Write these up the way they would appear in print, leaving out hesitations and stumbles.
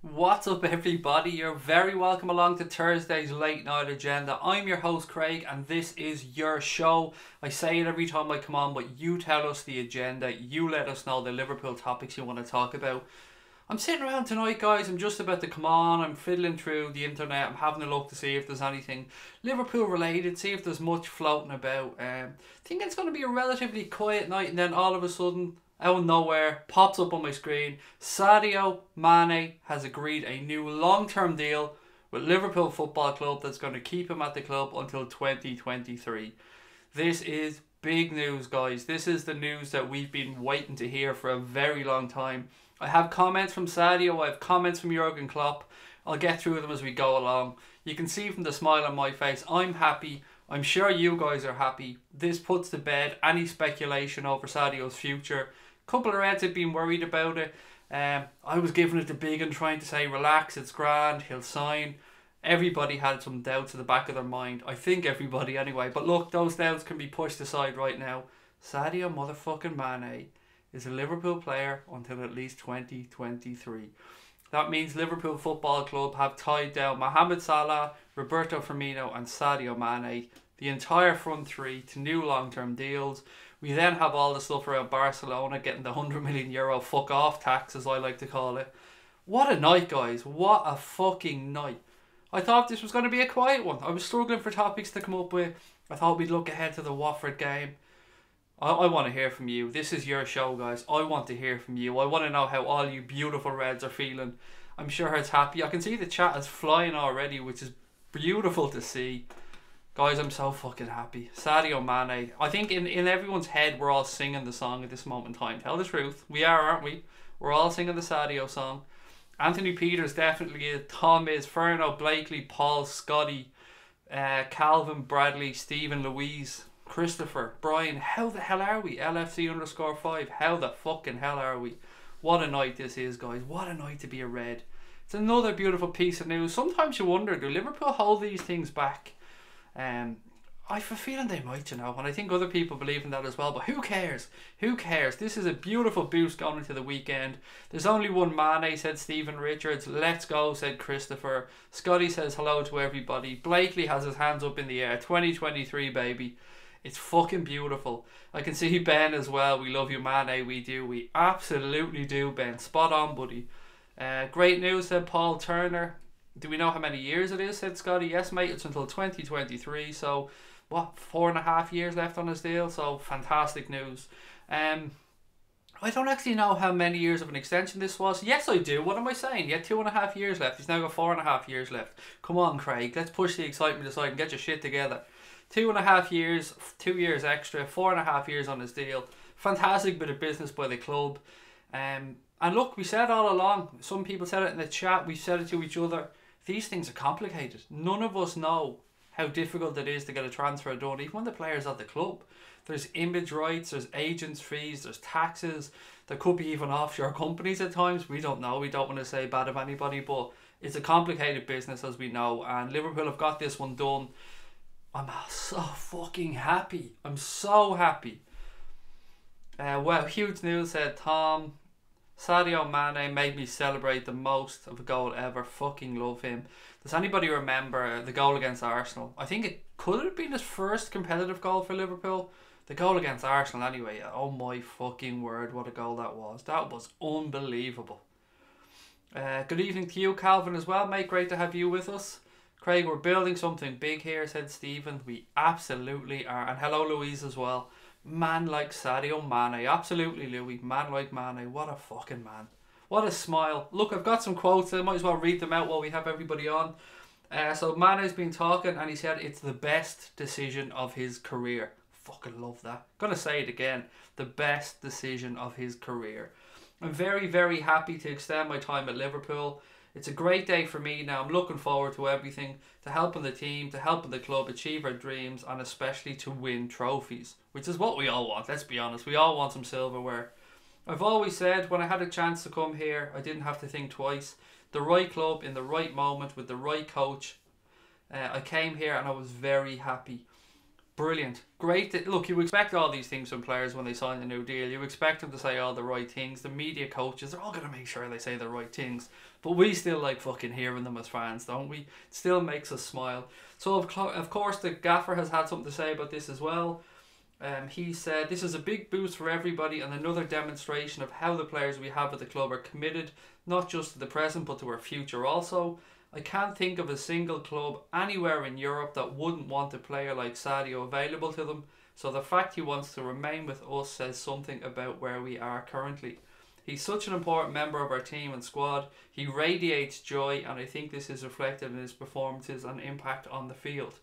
What's up, everybody? You're very welcome along to Thursday's Late Night Agenda. I'm your host, Craig, and this is your show. I say it every time I come on, but you tell us the agenda. You let us know the Liverpool topics you want to talk about. I'm sitting around tonight, guys. I'm just about to come on. I'm fiddling through the internet. I'm having a look to see if there's anything Liverpool related, see if there's much floating about. Think it's going to be a relatively quiet night, and then all of a sudden, out of nowhere, pops up on my screen. Sadio Mane has agreed a new long-term deal with Liverpool Football Club that's going to keep him at the club until 2023. This is big news, guys. This is the news that we've been waiting to hear for a very long time. I have comments from Sadio, I have comments from Jurgen Klopp. I'll get through them as we go along. You can see from the smile on my face, I'm happy. I'm sure you guys are happy. This puts to bed any speculation over Sadio's future. Couple of Reds have been worried about it. I was giving it the big and trying to say, relax, it's grand, he'll sign. Everybody had some doubts at the back of their mind. I think everybody anyway. But look, those doubts can be pushed aside right now. Sadio motherfucking Mane is a Liverpool player until at least 2023. That means Liverpool Football Club have tied down Mohamed Salah, Roberto Firmino and Sadio Mane, the entire front three, to new long-term deals. We then have all the stuff around Barcelona getting the €100 million fuck off tax, as I like to call it. What a night, guys. What a fucking night. I thought this was going to be a quiet one. I was struggling for topics to come up with. I thought we'd look ahead to the Watford game. I want to hear from you. This is your show, guys. I want to hear from you. I want to know how all you beautiful Reds are feeling. I'm sure it's happy. I can see the chat is flying already, which is beautiful to see. Guys, I'm so fucking happy. Sadio Mane. I think in everyone's head, we're all singing the song at this moment in time. Tell the truth. We are, aren't we? We're all singing the Sadio song. Anthony Peters definitely is. Tom is. Ferno, Blakely, Paul, Scotty, Calvin, Bradley, Stephen, Louise, Christopher, Brian. How the hell are we? LFC_5. How the fucking hell are we? What a night this is, guys. What a night to be a Red. It's another beautiful piece of news. Sometimes you wonder, do Liverpool hold these things back? I have a feeling they might, and I think other people believe in that as well, but who cares? Who cares? This is a beautiful boost going into the weekend. There's only one Mane, said Stephen Richards. Let's go, said Christopher. Scotty says hello to everybody. Blakely has his hands up in the air. 2023, baby. It's fucking beautiful. I can see Ben as well. We love you, Mane. We do. We absolutely do, Ben. Spot on, buddy. Great news, said Paul Turner. Do we know how many years it is, said Scotty. Yes, mate, it's until 2023. So, what, 4.5 years left on his deal? So, fantastic news. I don't actually know how many years of an extension this was. Yes, I do. What am I saying? He had 2.5 years left. He's now got 4.5 years left. Come on, Craig. Let's push the excitement aside and get your shit together. 2.5 years, 2 years extra, 4.5 years on his deal. Fantastic bit of business by the club. And look, we said all along, some people said it in the chat, we said it to each other, these things are complicated. None of us know how difficult it is to get a transfer done, even when the player's at the club. There's image rights, there's agents' fees, there's taxes, there could be even offshore companies at times. We don't know, we don't want to say bad of anybody, but it's a complicated business, as we know, and Liverpool have got this one done. I'm so fucking happy. I'm so happy. Well, huge news, said Tom. Sadio Mane made me celebrate the most of a goal ever. Fucking love him. Does anybody remember the goal against Arsenal? I think it could have been his first competitive goal for Liverpool. The goal against Arsenal anyway. Oh my fucking word, what a goal that was. That was unbelievable. Good evening to you, Calvin, as well, mate. Great to have you with us. Craig, we're building something big here, said Stephen. We absolutely are. And hello, Louise, as well. Man like Sadio Mane. Absolutely, Louis. Man like Mane. What a fucking man. What a smile. Look, I've got some quotes. I might as well read them out while we have everybody on. So Mane's been talking and he said it's the best decision of his career. Fucking love that. Gonna say it again. The best decision of his career. I'm very, very happy to extend my time at Liverpool. It's a great day for me now. I'm looking forward to everything, to helping the team, to helping the club achieve our dreams, and especially to win trophies, which is what we all want. Let's be honest, we all want some silverware. I've always said when I had a chance to come here, I didn't have to think twice. The right club in the right moment with the right coach. I came here and I was very happy. Brilliant. Great. Look, you expect all these things from players when they sign a new deal. You expect them to say all the right things. The media coaches, they're all going to make sure they say the right things. But we still like fucking hearing them as fans, don't we? It still makes us smile. So, of course, the gaffer has had something to say about this as well. He said, this is a big boost for everybody and another demonstration of how the players we have at the club are committed, not just to the present, but to our future also. I can't think of a single club anywhere in Europe that wouldn't want a player like Sadio available to them, so the fact he wants to remain with us says something about where we are currently. He's such an important member of our team and squad. He radiates joy, and I think this is reflected in his performances and impact on the field.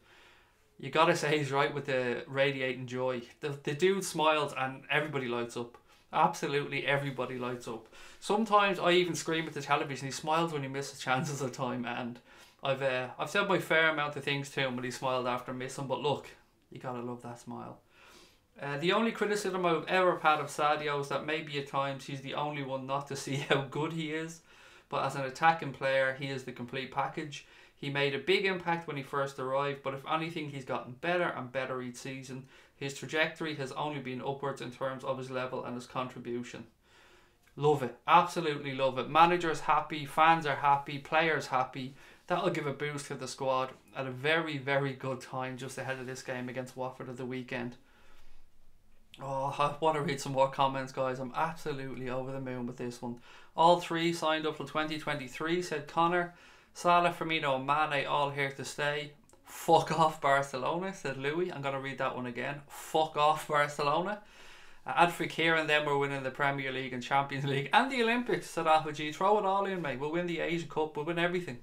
You gotta say he's right with the radiating joy. The dude smiles and everybody lights up. Absolutely everybody lights up. Sometimes I even scream at the television. He smiles when he misses chances of time, and I've said my fair amount of things to him when he smiled after missing, but look, you gotta love that smile. The only criticism I've ever had of Sadio is that maybe at times he's the only one not to see how good he is, but as an attacking player he is the complete package. He made a big impact when he first arrived, but if anything he's gotten better and better each season. His trajectory has only been upwards in terms of his level and his contribution. Love it. Absolutely love it. Managers happy, fans are happy, players happy. That'll give a boost to the squad at a very, very good time just ahead of this game against Watford at the weekend. Oh, I want to read some more comments, guys. I'm absolutely over the moon with this one. All three signed up till 2023, said Connor. Salah, Firmino and Mane all here to stay. Fuck off Barcelona, said Louis. I'm going to read that one again. Fuck off Barcelona. Adfric here and then we're winning the Premier League and Champions League and the Olympics, said Alpha G. Throw it all in, mate. We'll win the Asian Cup. We'll win everything.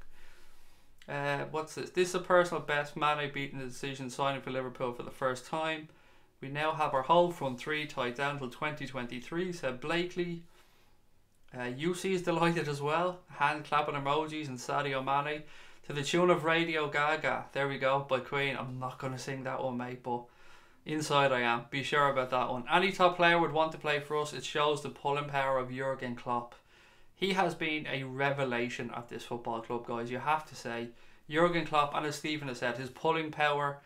What's this? This is a personal best. Mane beating the decision signing for Liverpool for the first time. We now have our whole front three tied down till 2023, said Blakely. UC is delighted as well. Hand clapping emojis and Sadio Mane to the tune of Radio Gaga. There we go, by Queen. I'm not going to sing that one, mate, but inside I am. Be sure about that one. Any top player would want to play for us. It shows the pulling power of Jurgen Klopp. He has been a revelation at this football club, guys. You have to say. Jurgen Klopp, and as Stephen has said, his pulling power,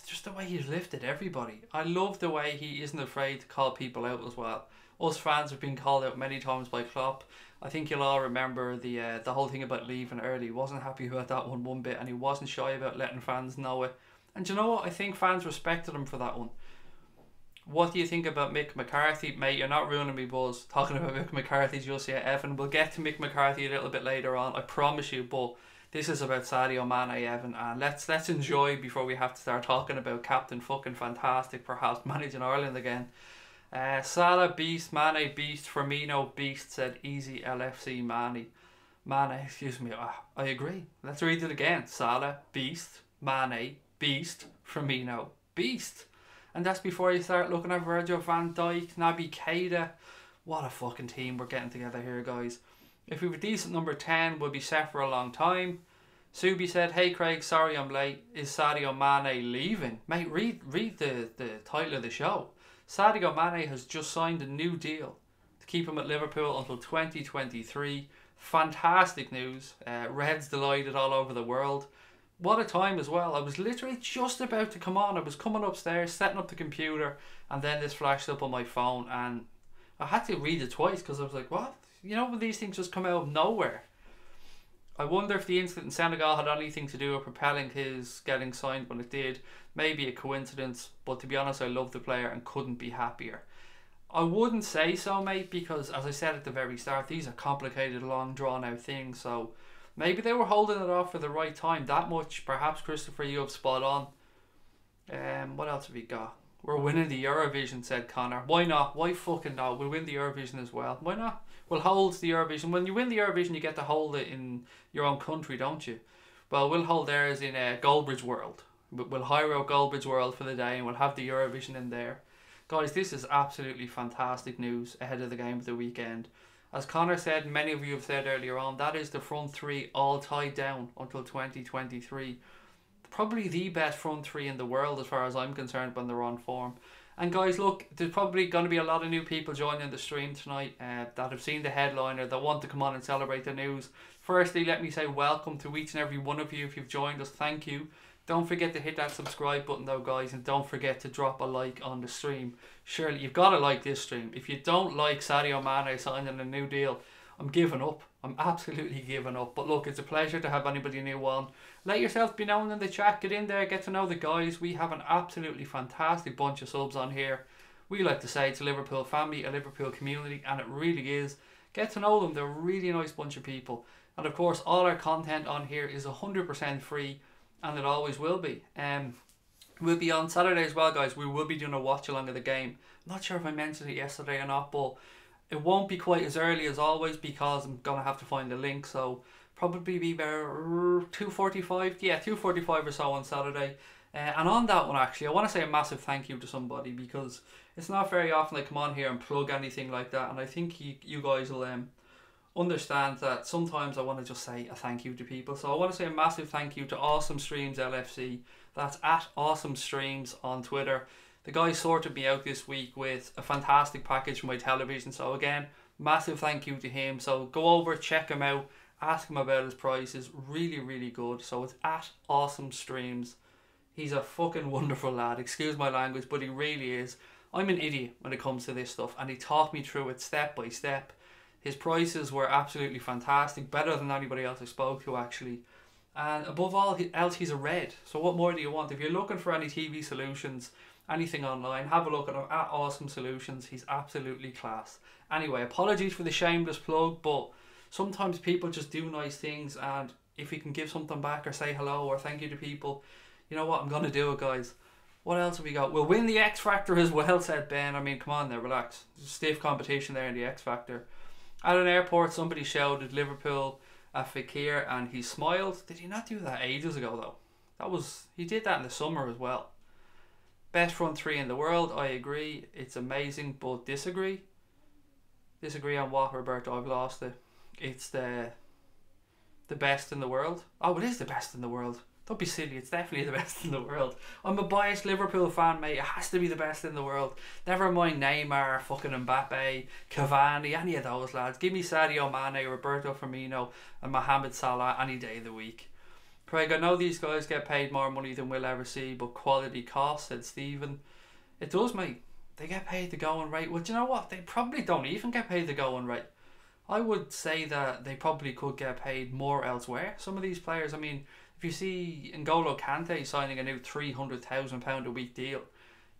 just the way he's lifted everybody. I love the way he isn't afraid to call people out as well. Us fans have been called out many times by Klopp. I think you'll all remember the whole thing about leaving early. He wasn't happy about that one bit, and he wasn't shy about letting fans know it. And you know what? I think fans respected him for that one. What do you think about Mick McCarthy? Mate, you're not ruining me buzz talking about Mick McCarthy just yet, Evan. We'll get to Mick McCarthy a little bit later on, I promise you, but this is about Sadio Mane, Evan, and let's enjoy before we have to start talking about Captain fucking Fantastic perhaps managing Ireland again. Salah beast, Mane beast, Firmino beast, said easy LFC Mane, excuse me, I agree. Let's read it again. Salah beast, Mane beast, Firmino beast. And that's before you start looking at Virgil van Dijk, Naby Keita. What a fucking team we're getting together here, guys. If we have a decent number 10, we'll be set for a long time. Subi said, hey Craig, sorry I'm late. Is Sadio Mane leaving? Mate, read the title of the show. Sadio Mane has just signed a new deal to keep him at Liverpool until 2023. Fantastic news. Reds delighted all over the world. What a time as well. I was literally just about to come on. I was coming upstairs, setting up the computer, and then this flashed up on my phone, and I had to read it twice because I was like, what? You know when these things just come out of nowhere? I wonder if the incident in Senegal had anything to do with propelling his getting signed when it did. Maybe a coincidence, but to be honest, I love the player and couldn't be happier. I wouldn't say so, mate, because as I said at the very start, these are complicated, long, drawn-out things, so maybe they were holding it off for the right time. That much, perhaps, Christopher, you have spot on. What else have we got? We're winning the Eurovision, said Connor. Why not? Why fucking not? We'll win the Eurovision as well. Why not? We'll hold the Eurovision. When you win the Eurovision, you get to hold it in your own country, don't you? Well, we'll hold theirs in Goldbridge World. We'll hire out Goldbridge World for the day and we'll have the Eurovision in there. Guys, this is absolutely fantastic news ahead of the game of the weekend. As Connor said, many of you have said earlier on, that is the front three all tied down until 2023. Probably the best front three in the world as far as I'm concerned when they're on form. And guys, look, there's probably going to be a lot of new people joining the stream tonight that have seen the headliner, that want to come on and celebrate the news. Firstly, let me say welcome to each and every one of you. If you've joined us, thank you. Don't forget to hit that subscribe button though, guys, and don't forget to drop a like on the stream. Surely you've got to like this stream. If you don't like Sadio Mane signing a new deal, I'm giving up. I'm absolutely giving up. But look, it's a pleasure to have anybody new on. Let yourself be known in the chat. Get in there, get to know the guys. We have an absolutely fantastic bunch of subs on here. We like to say it's a Liverpool family, a Liverpool community, and it really is. Get to know them. They're a really nice bunch of people. And of course, all our content on here is 100% free, and it always will be. We'll be on Saturday as well, guys. We will be doing a watch along of the game. I'm not sure if I mentioned it yesterday or not, but it won't be quite as early as always because I'm going to have to find the link. So probably be there 2:45. Yeah, 2:45 or so on Saturday. And on that one, actually, I want to say a massive thank you to somebody, because it's not very often I come on here and plug anything like that. And I think you guys will understand that sometimes I want to just say a thank you to people. So I want to say a massive thank you to Awesome Streams LFC. That's at Awesome Streams on Twitter. The guy sorted me out this week with a fantastic package for my television. So again, massive thank you to him. So go over, check him out, ask him about his prices. Really, really good. So it's at Awesome Streams. He's a fucking wonderful lad. Excuse my language, but he really is. I'm an idiot when it comes to this stuff, and he taught me through it step by step. His prices were absolutely fantastic, better than anybody else I spoke to, actually. And above all else, he's a red. So what more do you want? If you're looking for any TV solutions, anything online, have a look at him at Awesome Solutions. He's absolutely class. Anyway, apologies for the shameless plug, but sometimes people just do nice things, and if you can give something back or say hello or thank you to people, you know what, I'm going to do it, guys. What else have we got? We'll win the X Factor as well, said Ben. I mean, come on there, relax. There's stiff competition there in the X Factor. At an airport, somebody shouted Liverpool at Fekir, and he smiled. Did he not do that ages ago, though? He did that in the summer as well. Best front three in the world, I agree. It's amazing, but disagree. Disagree on what, Roberto? I've lost it. It's the best in the world. Oh, it is the best in the world. Don't be silly, it's definitely the best in the world. I'm a biased Liverpool fan, mate. It has to be the best in the world. Never mind Neymar, fucking Mbappe, Cavani, any of those lads. Give me Sadio Mane, Roberto Firmino and Mohamed Salah any day of the week. Craig, I know these guys get paid more money than we'll ever see, but quality costs, said Stephen. It does, mate. They get paid the going rate. Well, do you know what? They probably don't even get paid the going rate. I would say that they probably could get paid more elsewhere. Some of these players, I mean, if you see N'Golo Kante signing a new £300,000 a week deal,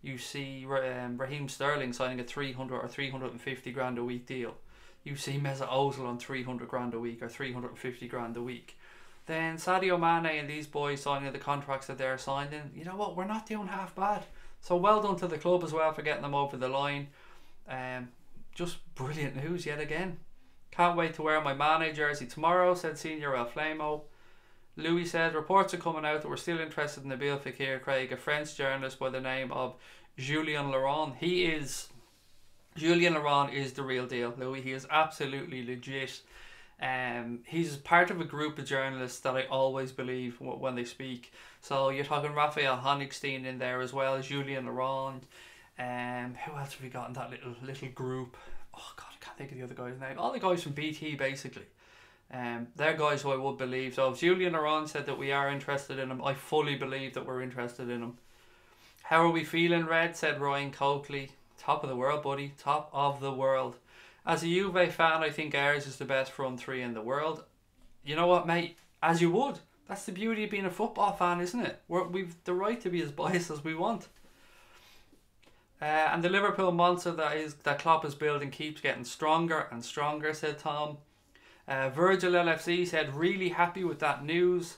you see Raheem Sterling signing a 300 or 350 grand a week deal, you see Mesut Ozil on 300 grand a week or 350 grand a week, then Sadio Mane and these boys signing the contracts that they're signing, you know what, we're not doing half bad. So well done to the club as well for getting them over the line. Just brilliant news yet again. Can't wait to wear my Mane jersey tomorrow, said Senior El Flamo. Louis said, reports are coming out that we're still interested in Nabil Fekir, Craig, a French journalist by the name of Julien Laurent. Julien Laurent is the real deal, Louis. He is absolutely legit. He's part of a group of journalists that I always believe when they speak. So you're talking Raphael Honigstein in there as well, Julien Laurent. Who else have we got in that little group? Oh God, I can't think of the other guy's name. All the guys from BT, basically. They're guys who I would believe. So if Julien Laurent said that we are interested in him, I fully believe that we're interested in him. How are we feeling, Red? Said Ryan Coakley. Top of the world, buddy. Top of the world. As a Juve fan, I think ours is the best front three in the world. You know what, mate? As you would. That's the beauty of being a football fan, isn't it? We've the right to be as biased as we want. And the Liverpool monster that Klopp is building keeps getting stronger and stronger, said Tom. Virgil LFC said, really happy with that news.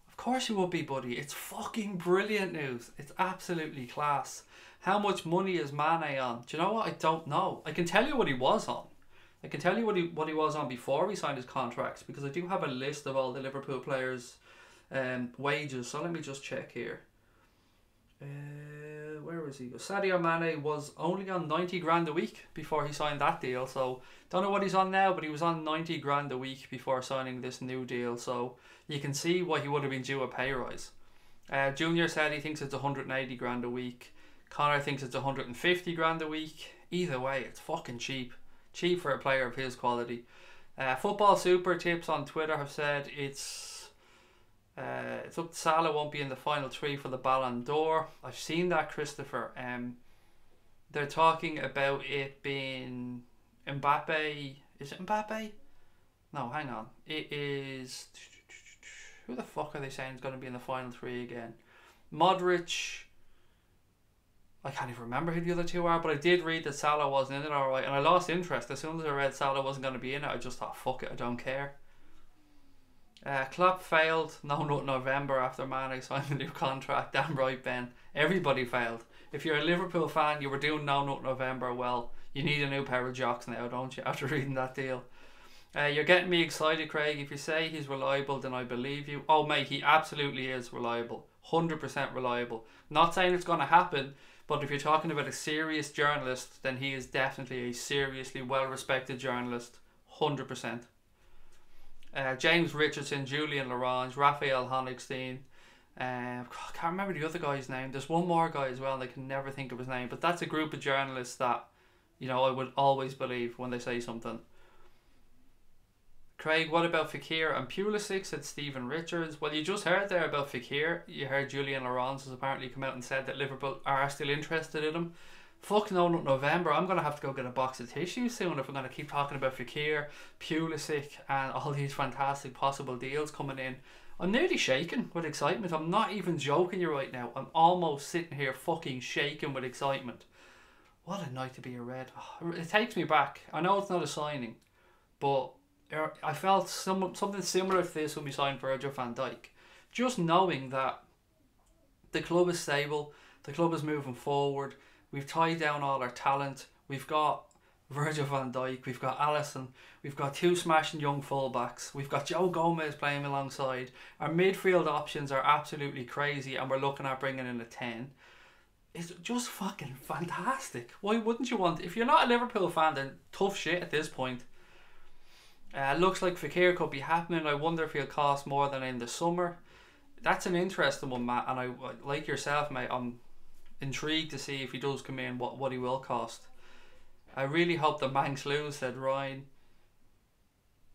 Of course you would be, buddy. It's fucking brilliant news. It's absolutely class. How much money is Mane on? Do you know what? I don't know. I can tell you what he was on. I can tell you what he was on before he signed his contracts, because I do have a list of all the Liverpool players' wages. So let me just check here. Where was he? Sadio Mane was only on 90 grand a week before he signed that deal. So don't know what he's on now, but he was on 90 grand a week before signing this new deal. So you can see why he would have been due a pay rise. Junior said he thinks it's 180 grand a week. Connor thinks it's 150 grand a week. Either way, it's fucking cheap. Cheap for a player of his quality. Football Super Tips on Twitter have said it's It's up to Salah won't be in the final three for the Ballon d'Or. I've seen that, Christopher. They're talking about it being Mbappe. Is it Mbappe? No, hang on. It is... Who the fuck are they saying is going to be in the final three again? Modric. I can't even remember who the other two are, but I did read that Salah wasn't in it, alright, and I lost interest. As soon as I read Salah wasn't going to be in it, I just thought, fuck it, I don't care. Klopp failed. No, not November after Mané signed a new contract. Damn right, Ben. Everybody failed. If you're a Liverpool fan, you were doing no, not November. Well, you need a new pair of jocks now, don't you, after reading that deal? You're getting me excited, Craig. If you say he's reliable, then I believe you. Oh, mate, he absolutely is reliable. 100% reliable. Not saying it's going to happen, but if you're talking about a serious journalist, then he is definitely a seriously well-respected journalist. 100%. James Richardson, Julian Larange, Raphael Honigstein. I can't remember the other guy's name. There's one more guy as well, and I can never think of his name. But that's a group of journalists that, you know, I would always believe when they say something. Craig, what about Fekir and Pulisic? Said Stephen Richards. Well, you just heard there about Fekir. You heard Julian Larange has apparently come out and said that Liverpool are still interested in him. Fuck no, not November. I'm going to have to go get a box of tissues soon if we're going to keep talking about Fekir, Pulisic and all these fantastic possible deals coming in. I'm nearly shaking with excitement. I'm not even joking you right now. I'm almost sitting here fucking shaking with excitement. What a night to be a Red. Oh, it takes me back. I know it's not a signing, but I felt something similar to this when we signed Virgil van Dijk. Just knowing that the club is stable, the club is moving forward. We've tied down all our talent. We've got Virgil van Dijk. We've got Alisson. We've got two smashing young fullbacks. We've got Joe Gomez playing alongside. Our midfield options are absolutely crazy, and we're looking at bringing in a 10. It's just fucking fantastic. Why wouldn't you want... If you're not a Liverpool fan, then tough shit at this point. Looks like Fekir could be happening. I wonder if he'll cost more than in the summer. That's an interesting one, Matt. And I, like yourself, mate, I'm intrigued to see if he does come in, what he will cost. I really hope the Mancs lose, said Ryan.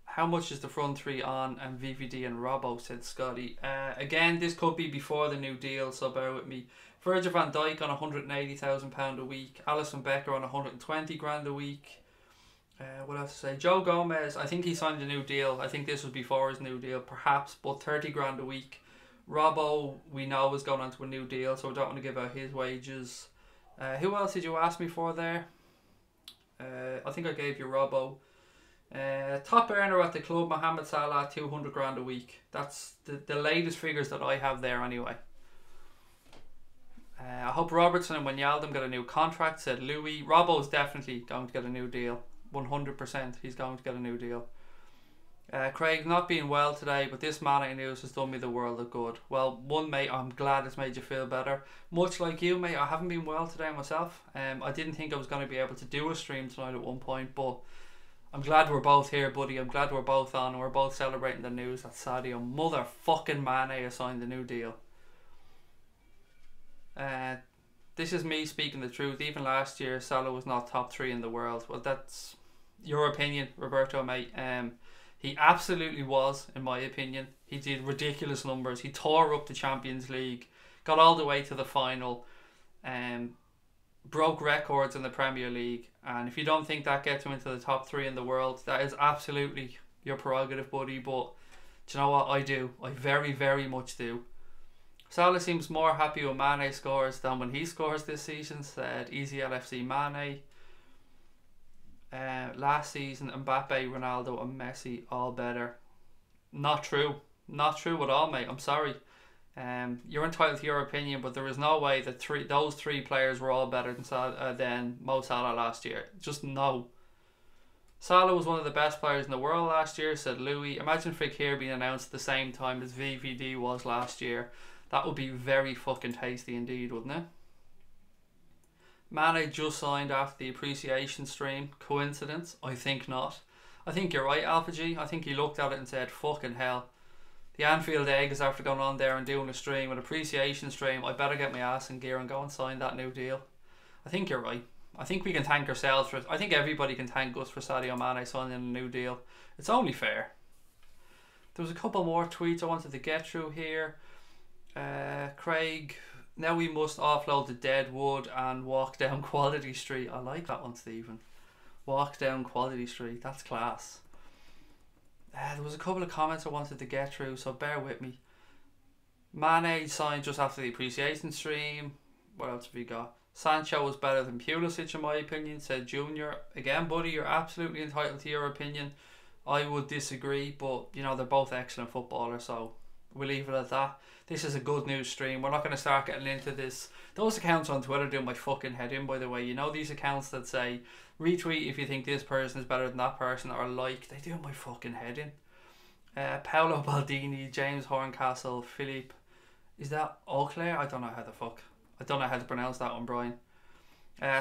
How much is the front three on and VVD and Robbo, said Scotty. Again, this could be before the new deal, so bear with me. Virgil van Dijk on £180,000 a week. Alisson Becker on 120 grand a week. What else to say? Joe Gomez, I think he signed a new deal. I think this was before his new deal, perhaps, but 30 grand a week. Robbo, we know, is going on to a new deal, so I don't want to give out his wages. Who else did you ask me for there? I think I gave you Robbo. Top earner at the club, Mohamed Salah, 200 grand a week. That's the latest figures that I have there anyway. I hope Robertson and Wijnaldum get a new contract, said Louis. Robbo's definitely going to get a new deal. 100% he's going to get a new deal. Craig, not being well today, but this Mané news has done me the world of good. Well, one, mate, I'm glad it's made you feel better. Much like you, mate, I haven't been well today myself. I didn't think I was going to be able to do a stream tonight at one point, but I'm glad we're both here, buddy. I'm glad we're both on and we're both celebrating the news that Sadio motherfucking Mané has signed the new deal. This is me speaking the truth. Even last year, Salah was not top 3 in the world. Well, that's your opinion, Roberto, mate. He absolutely was, in my opinion. He did ridiculous numbers. He tore up the Champions League, got all the way to the final, broke records in the Premier League. And if you don't think that gets him into the top 3 in the world, that is absolutely your prerogative, buddy. But do you know what? I do. I very, very much do. Salah seems more happy when Mané scores than when he scores this season, said Easy LFC Mané. Last season, Mbappe, Ronaldo and Messi all better. Not true. Not true at all, mate. I'm sorry. You're entitled to your opinion, but there is no way that those three players were all better than Mo Salah last year. Just no. Salah was one of the best players in the world last year, said Louis. Imagine Fekir being announced at the same time as VVD was last year. That would be very fucking tasty indeed, wouldn't it? Mané just signed after the appreciation stream. Coincidence? I think not. I think you're right, Alpha G. I think he looked at it and said, fucking hell. The Anfield Egg is after going on there and doing a stream, an appreciation stream. I better get my ass in gear and go and sign that new deal. I think you're right. I think we can thank ourselves for it. I think everybody can thank us for Sadio Mané signing a new deal. It's only fair. There was a couple more tweets I wanted to get through here. Craig, now we must offload the dead wood and walk down Quality Street. I like that one, Stephen. Walk down Quality Street. That's class. There was a couple of comments I wanted to get through, so bear with me. MANÉ'S signed just after the appreciation stream. What else have we got? Sancho was better than Pulisic in my opinion, said Junior. Again, buddy, you're absolutely entitled to your opinion. I would disagree, but you know, they're both excellent footballers, so we'll leave it at that. This is a good news stream. We're not going to start getting into this. Those accounts on Twitter do my fucking head in, by the way. You know, these accounts that say retweet if you think this person is better than that person, or like, they do my fucking head in. Paolo Baldini, James Horncastle, Philippe. Is that Auclair? I don't know how to pronounce that one, Brian.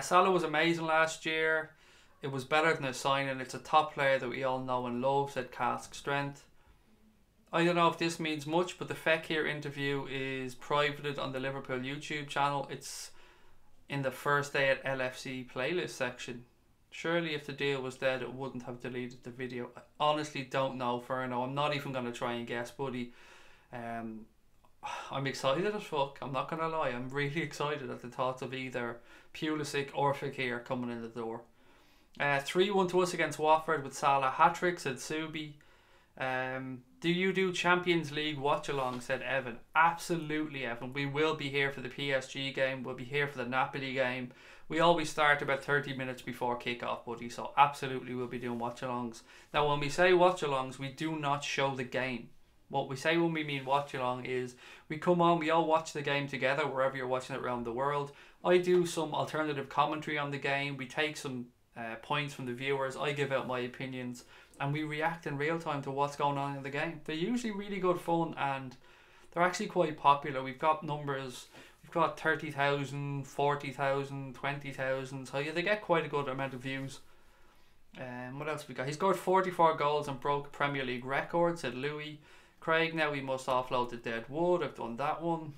Salah was amazing last year. It was better than a signing. It's a top player that we all know and love, said Cask Strength. I don't know if this means much, but the Fekir interview is privated on the Liverpool YouTube channel. It's in the first day at LFC playlist section. Surely if the deal was dead, it wouldn't have deleted the video. I honestly don't know, Ferno. I'm not even going to try and guess, buddy. I'm excited as fuck. I'm not going to lie. I'm really excited at the thoughts of either Pulisic or Fekir coming in the door. 3-1 to us against Watford with Salah hat-trick, said Subi. Do you do Champions League watch-along, said Evan. Absolutely, Evan. We will be here for the PSG game. We'll be here for the Napoli game. We always start about 30 minutes before kick-off, buddy. So absolutely we'll be doing watch-alongs. Now when we say watch-alongs, we do not show the game. What we say when we mean watch-along is we come on, we all watch the game together wherever you're watching it around the world. I do some alternative commentary on the game. We take some points from the viewers. I give out my opinions. And we react in real time to what's going on in the game. They're usually really good fun and they're actually quite popular. We've got numbers, we've got 30,000, 40,000, 20,000. So yeah, they get quite a good amount of views. What else we got? He scored 44 goals and broke Premier League record, said Louis. Craig, now we must offload the dead wood. I've done that one.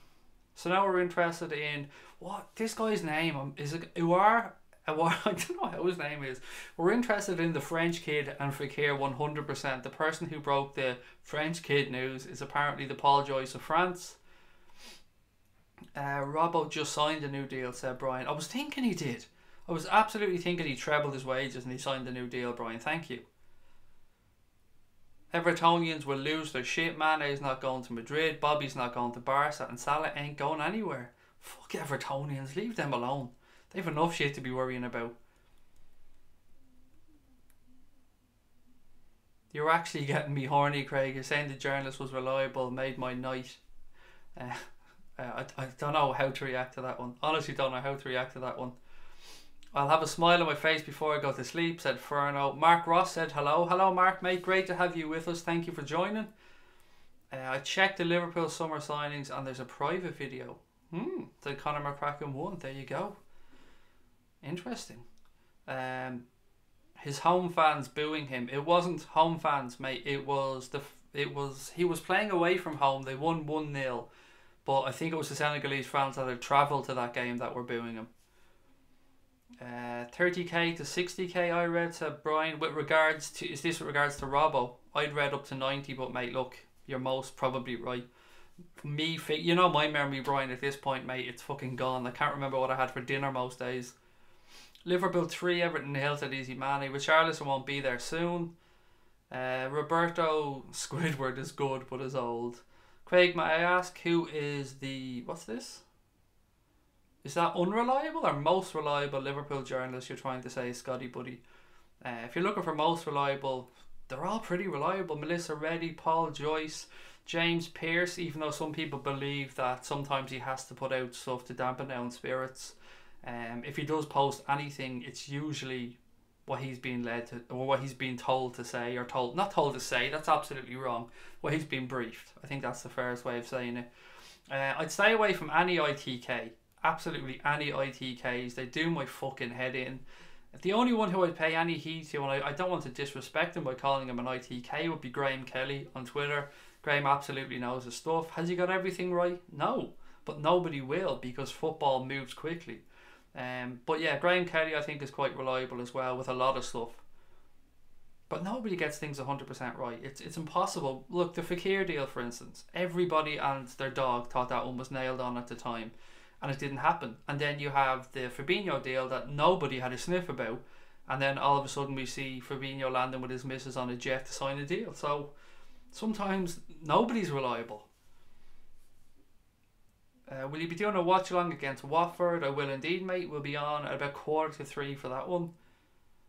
So now we're interested in what this guy's name is. It Uar? I don't know how his name is. We're interested in the French kid and Fekir 100%. The person who broke the French kid news is apparently the Paul Joyce of France. Robbo just signed a new deal, said Brian. I was thinking he did. I was absolutely thinking he trebled his wages and he signed a new deal, Brian. Thank you. Evertonians will lose their shit. Mané's not going to Madrid. Bobby's not going to Barca. And Salah ain't going anywhere. Fuck Evertonians. Leave them alone. They have enough shit to be worrying about. You're actually getting me horny, Craig. You're saying the journalist was reliable, made my night. I don't know how to react to that one. Honestly don't know how to react to that one. I'll have a smile on my face before I go to sleep, said Ferno. Mark Ross said hello. Hello Mark, mate. Great to have you with us. Thank you for joining. I checked the Liverpool summer signings and there's a private video. The Conor McCracken one. There you go. Interesting. His home fans booing him. It wasn't home fans, mate. He was playing away from home. They won 1-0, but I think it was the Senegalese fans that had travelled to that game that were booing him. 30k to 60k I read, said Brian. Is this with regards to Robbo? I'd read up to 90, but mate, look, you're most probably right. You know my memory, Brian, at this point, mate, it's fucking gone. I can't remember what I had for dinner most days. Liverpool 3, Everton 0, said Easy Manny. Richarlison won't be there soon. Roberto Squidward is good but is old. Craig, may I ask who is the... What's this? Is that unreliable or most reliable Liverpool journalist you're trying to say, Scotty Buddy? If you're looking for most reliable, they're all pretty reliable. Melissa Reddy, Paul Joyce, James Pearce, even though some people believe that sometimes he has to put out stuff to dampen down spirits. If he does post anything, it's usually what he's being led to, or what he's been told to say, or not told to say, that's absolutely wrong. What he's been briefed. I think that's the fairest way of saying it. I'd stay away from any ITK. Absolutely any ITKs. They do my fucking head in. The only one who I'd pay any heed to, and I don't want to disrespect him by calling him an ITK, would be Graham Kelly on Twitter. Graham absolutely knows his stuff. Has he got everything right? No. But nobody will, because football moves quickly. But yeah, Graham Kelly I think is quite reliable as well with a lot of stuff. But nobody gets things 100% right. It's impossible. Look, the Fekir deal, for instance. Everybody and their dog thought that one was nailed on at the time, and it didn't happen. And then you have the Fabinho deal that nobody had a sniff about, and then all of a sudden we see Fabinho landing with his missus on a jet to sign a deal. So sometimes nobody's reliable. Will you be doing a watch along against Watford? I will indeed, mate. We'll be on at about 2:45 for that one.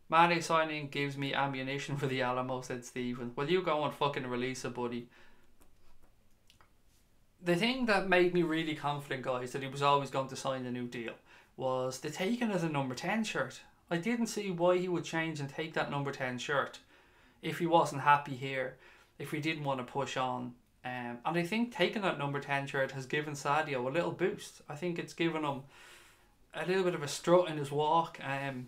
Mane signing gives me ammunition for the Alamo, said Stephen. Well, you go and fucking release it, buddy. The thing that made me really confident, guys, that he was always going to sign a new deal was the taking as a number 10 shirt. I didn't see why he would change and take that number 10 shirt if he wasn't happy here, if he didn't want to push on. And I think taking that number 10 shirt has given Sadio a little boost. I think it's given him a little bit of a strut in his walk. And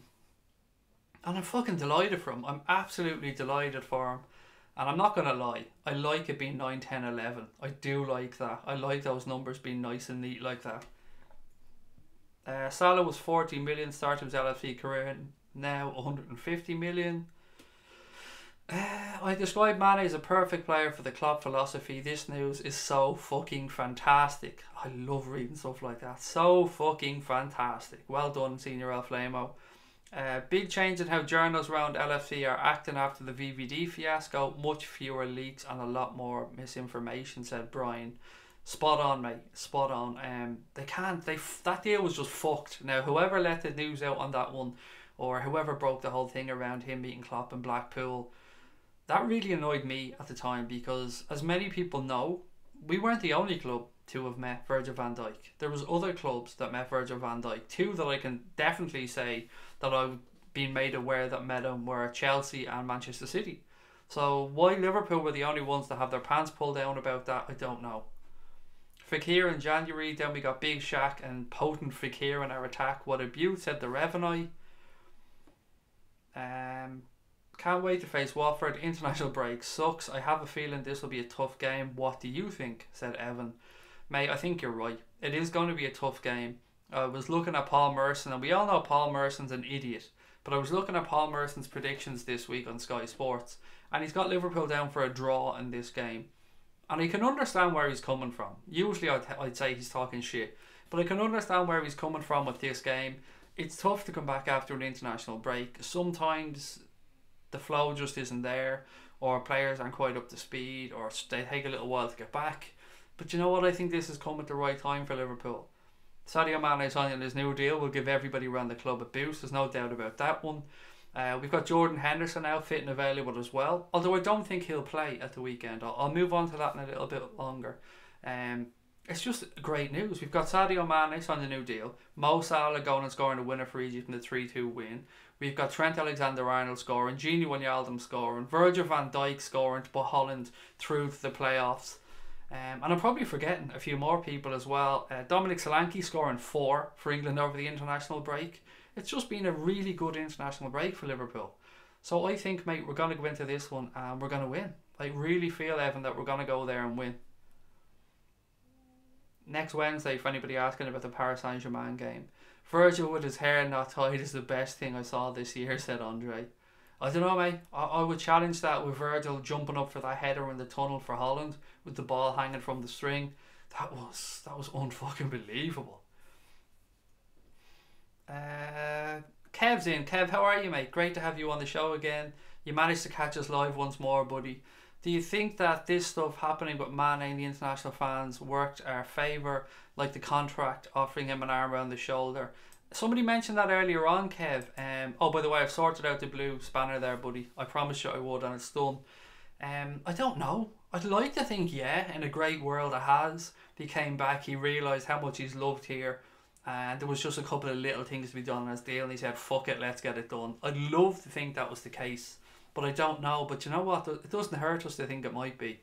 I'm fucking delighted for him. I'm absolutely delighted for him. And I'm not going to lie, I like it being 9, 10, 11. I do like that. I like those numbers being nice and neat like that. Salah was 40 million, started his LFC career, now 150 million. I describe Mane as a perfect player for the Klopp philosophy. This news is so fucking fantastic. I love reading stuff like that. So fucking fantastic. Well done, Senior El Flamo. Big change in how journals around LFC are acting after the VVD fiasco. Much fewer leaks and a lot more misinformation, said Brian. Spot on, mate. Spot on. That deal was just fucked. Now, whoever let the news out on that one, or whoever broke the whole thing around him meeting Klopp in Blackpool, that really annoyed me at the time, because as many people know, we weren't the only club to have met Virgil van Dijk. There was other clubs that met Virgil van Dijk. Two that I can definitely say that I've been made aware that met him were Chelsea and Manchester City. So why Liverpool were the only ones to have their pants pulled down about that, I don't know. Fekir in January, then we got Big Shaq and potent Fekir in our attack. What a beaut, said the Revenai. Can't wait to face Watford. International break sucks. I have a feeling this will be a tough game. What do you think, said Evan. Mate, I think you're right. It is going to be a tough game. I was looking at Paul Merson, and we all know Paul Merson's an idiot, but I was looking at Paul Merson's predictions this week on Sky Sports, and he's got Liverpool down for a draw in this game. And I can understand where he's coming from. Usually I'd say he's talking shit, but I can understand where he's coming from with this game. It's tough to come back after an international break. Sometimes the flow just isn't there, or players aren't quite up to speed, or they take a little while to get back. But you know what? I think this has come at the right time for Liverpool. Sadio Mane signing his new deal will give everybody around the club a boost. There's no doubt about that one. We've got Jordan Henderson out fit and available as well. Although I don't think he'll play at the weekend. I'll move on to that in a little bit longer. It's just great news. We've got Sadio Mane signing a new deal. Mo Salah going and scoring a winner for Egypt in the 3-2 win. We've got Trent Alexander-Arnold scoring. Gini Wijnaldum scoring. Virgil van Dijk scoring to put Holland through to the playoffs. And I'm probably forgetting a few more people as well. Dominic Solanke scoring 4 for England over the international break. It's just been a really good international break for Liverpool. So I think, mate, we're going to go into this one and we're going to win. I really feel, Evan, that we're going to go there and win. Next Wednesday, for anybody asking about the Paris Saint-Germain game. Virgil with his hair not tied is the best thing I saw this year, said Andre. I don't know, mate. I would challenge that with Virgil jumping up for that header in the tunnel for Holland with the ball hanging from the string. That was unfucking believable. Kev's in. Kev, how are you, mate? Great to have you on the show again. You managed to catch us live once more, buddy. Do you think that this stuff happening with Mane and the international fans worked our favour, like the contract offering him an arm around the shoulder? Somebody mentioned that earlier on, Kev. Oh, by the way, I've sorted out the blue spanner there, buddy. I promised you I would, and it's done. I don't know. I'd like to think, yeah, in a great world it has. He came back, he realised how much he's loved here, and there was just a couple of little things to be done as deal, and he said, fuck it, let's get it done. I'd love to think that was the case, but I don't know. But you know what? It doesn't hurt us to think it might be.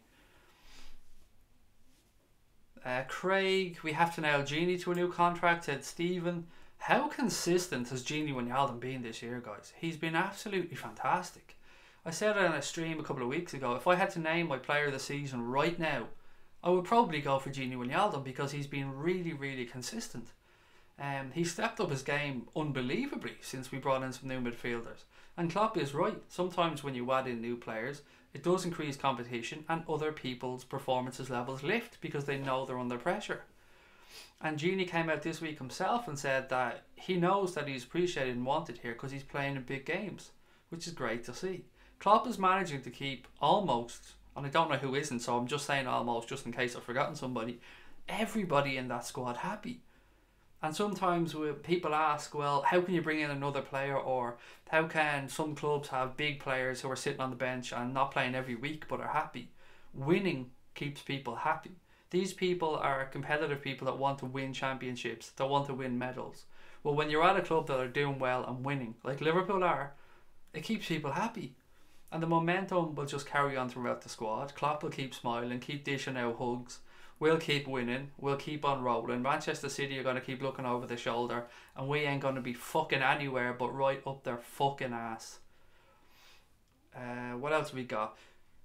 Craig, we have to nail Gini to a new contract, said Stephen. How consistent has Gini Wijnaldum been this year, guys? He's been absolutely fantastic. I said it on a stream a couple of weeks ago. If I had to name my player of the season right now, I would probably go for Gini Wijnaldum because he's been really, really consistent. He stepped up his game unbelievably since we brought in some new midfielders. And Klopp is right. Sometimes when you add in new players, it does increase competition and other people's performances levels lift because they know they're under pressure. And Genie came out this week himself and said that he knows that he's appreciated and wanted here because he's playing in big games, which is great to see. Klopp is managing to keep almost, and I don't know who isn't, so I'm just saying almost just in case I've forgotten somebody, everybody in that squad happy. And sometimes people ask, well, how can you bring in another player, or how can some clubs have big players who are sitting on the bench and not playing every week but are happy? Winning keeps people happy. These people are competitive people that want to win championships, that want to win medals. Well, when you're at a club that are doing well and winning, like Liverpool are, it keeps people happy. And the momentum will just carry on throughout the squad. Klopp will keep smiling, keep dishing out hugs. We'll keep winning. We'll keep on rolling. Manchester City are going to keep looking over the shoulder, and we ain't going to be fucking anywhere but right up their fucking ass. What else we got?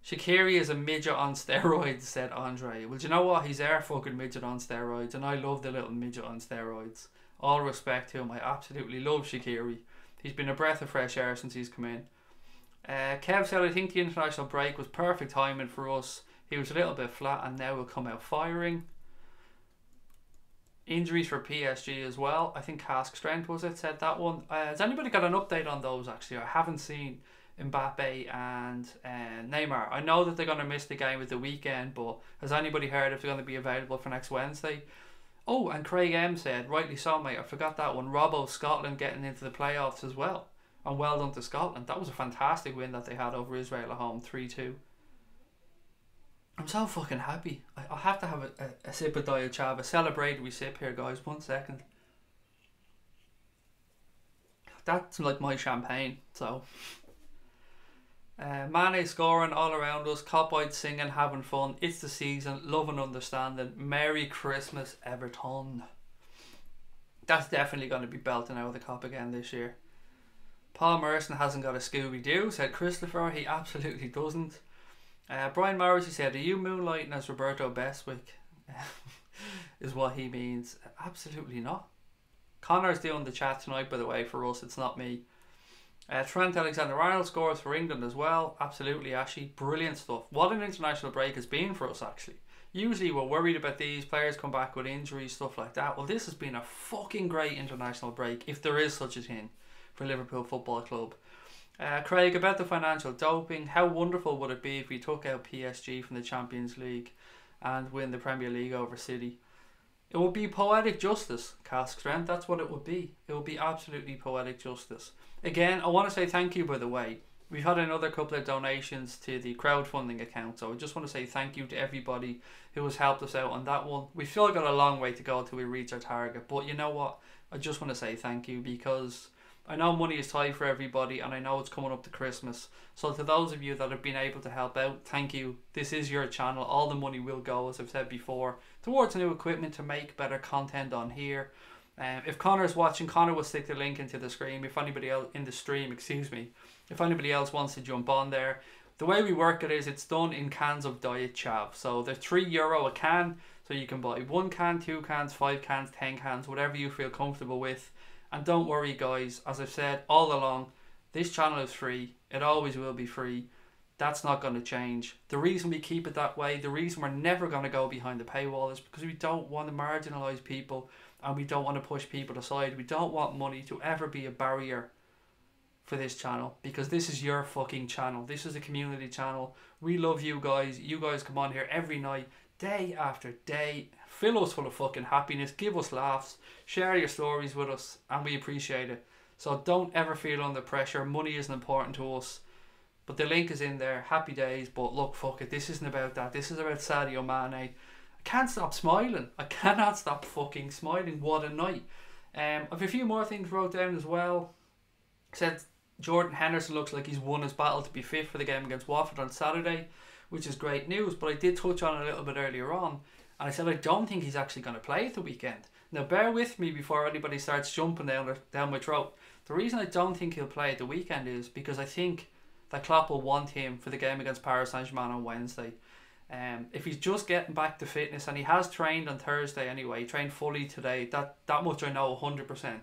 Shaqiri is a midget on steroids, said Andre. Well, do you know what? He's our fucking midget on steroids, and I love the little midget on steroids. All respect to him. I absolutely love Shaqiri. He's been a breath of fresh air since he's come in. Kev said, I think the international break was perfect timing for us. He was a little bit flat and now will come out firing. Injuries for PSG as well. I think Cask Strength was it, said that one. Has anybody got an update on those actually? I haven't seen Mbappe and Neymar. I know that they're going to miss the game at the weekend, but has anybody heard if they're going to be available for next Wednesday? Oh, and Craig M said, rightly so mate, I forgot that one. Robbo, Scotland getting into the playoffs as well. And well done to Scotland. That was a fantastic win that they had over Israel at home, 3-2. I'm so fucking happy. I'll have to have a sip of Diet Chav. A celebratory sip here, guys. 1 second. That's like my champagne. So, Mané scoring all around us. Copite singing, having fun. It's the season. Love and understanding. Merry Christmas, Everton. That's definitely going to be belting out of the Cop again this year. Paul Merson hasn't got a Scooby-Doo, said Christopher. He absolutely doesn't. Brian Morrissey said, are you moonlighting as Roberto Bestwick? Is what he means. Absolutely not. Connor's doing the chat tonight, by the way, for us. It's not me. Trent Alexander-Arnold scores for England as well. Absolutely, Ashy. Brilliant stuff. What an international break has been for us, actually. Usually we're worried about these players come back with injuries, stuff like that. Well, this has been a fucking great international break, if there is such a thing, for Liverpool Football Club. Craig, about the financial doping, how wonderful would it be if we took out PSG from the Champions League and win the Premier League over City? It would be poetic justice, Cask Strength. That's what it would be. It would be absolutely poetic justice. Again, I want to say thank you, by the way. We've had another couple of donations to the crowdfunding account, so I just want to say thank you to everybody who has helped us out on that one. We've still got a long way to go till we reach our target, but you know what? I just want to say thank you, because I know money is tight for everybody, and I know it's coming up to Christmas. So to those of you that have been able to help out, thank you. This is your channel. All the money will go, as I've said before, towards new equipment to make better content on here. If Connor's watching, Connor will stick the link into the stream. If anybody else in the stream, excuse me, if anybody else wants to jump on there, the way we work it is it's done in cans of Diet Chav. So they're €3 a can, so you can buy 1 can, 2 cans, 5 cans, 10 cans, whatever you feel comfortable with. And don't worry, guys, as I've said all along, this channel is free. It always will be free. That's not going to change. The reason we keep it that way, the reason we're never going to go behind the paywall, is because we don't want to marginalise people, and we don't want to push people aside. We don't want money to ever be a barrier for this channel, because this is your fucking channel. This is a community channel. We love you guys. You guys come on here every night, day after day. Fill us full of fucking happiness. Give us laughs. Share your stories with us, and we appreciate it. So don't ever feel under pressure. Money isn't important to us. But the link is in there. Happy days. But look, fuck it. This isn't about that. This is about Sadio Mane. I can't stop smiling. I cannot stop fucking smiling. What a night. I have a few more things wrote down as well. Said Jordan Henderson looks like he's won his battle to be fit for the game against Watford on Saturday, which is great news. But I did touch on it a little bit earlier on, and I said I don't think he's actually going to play at the weekend. Now bear with me before anybody starts jumping down my throat. The reason I don't think he'll play at the weekend is because I think that Klopp will want him for the game against Paris Saint-Germain on Wednesday. If he's just getting back to fitness, and he has trained on Thursday anyway, he trained fully today, that much I know 100%.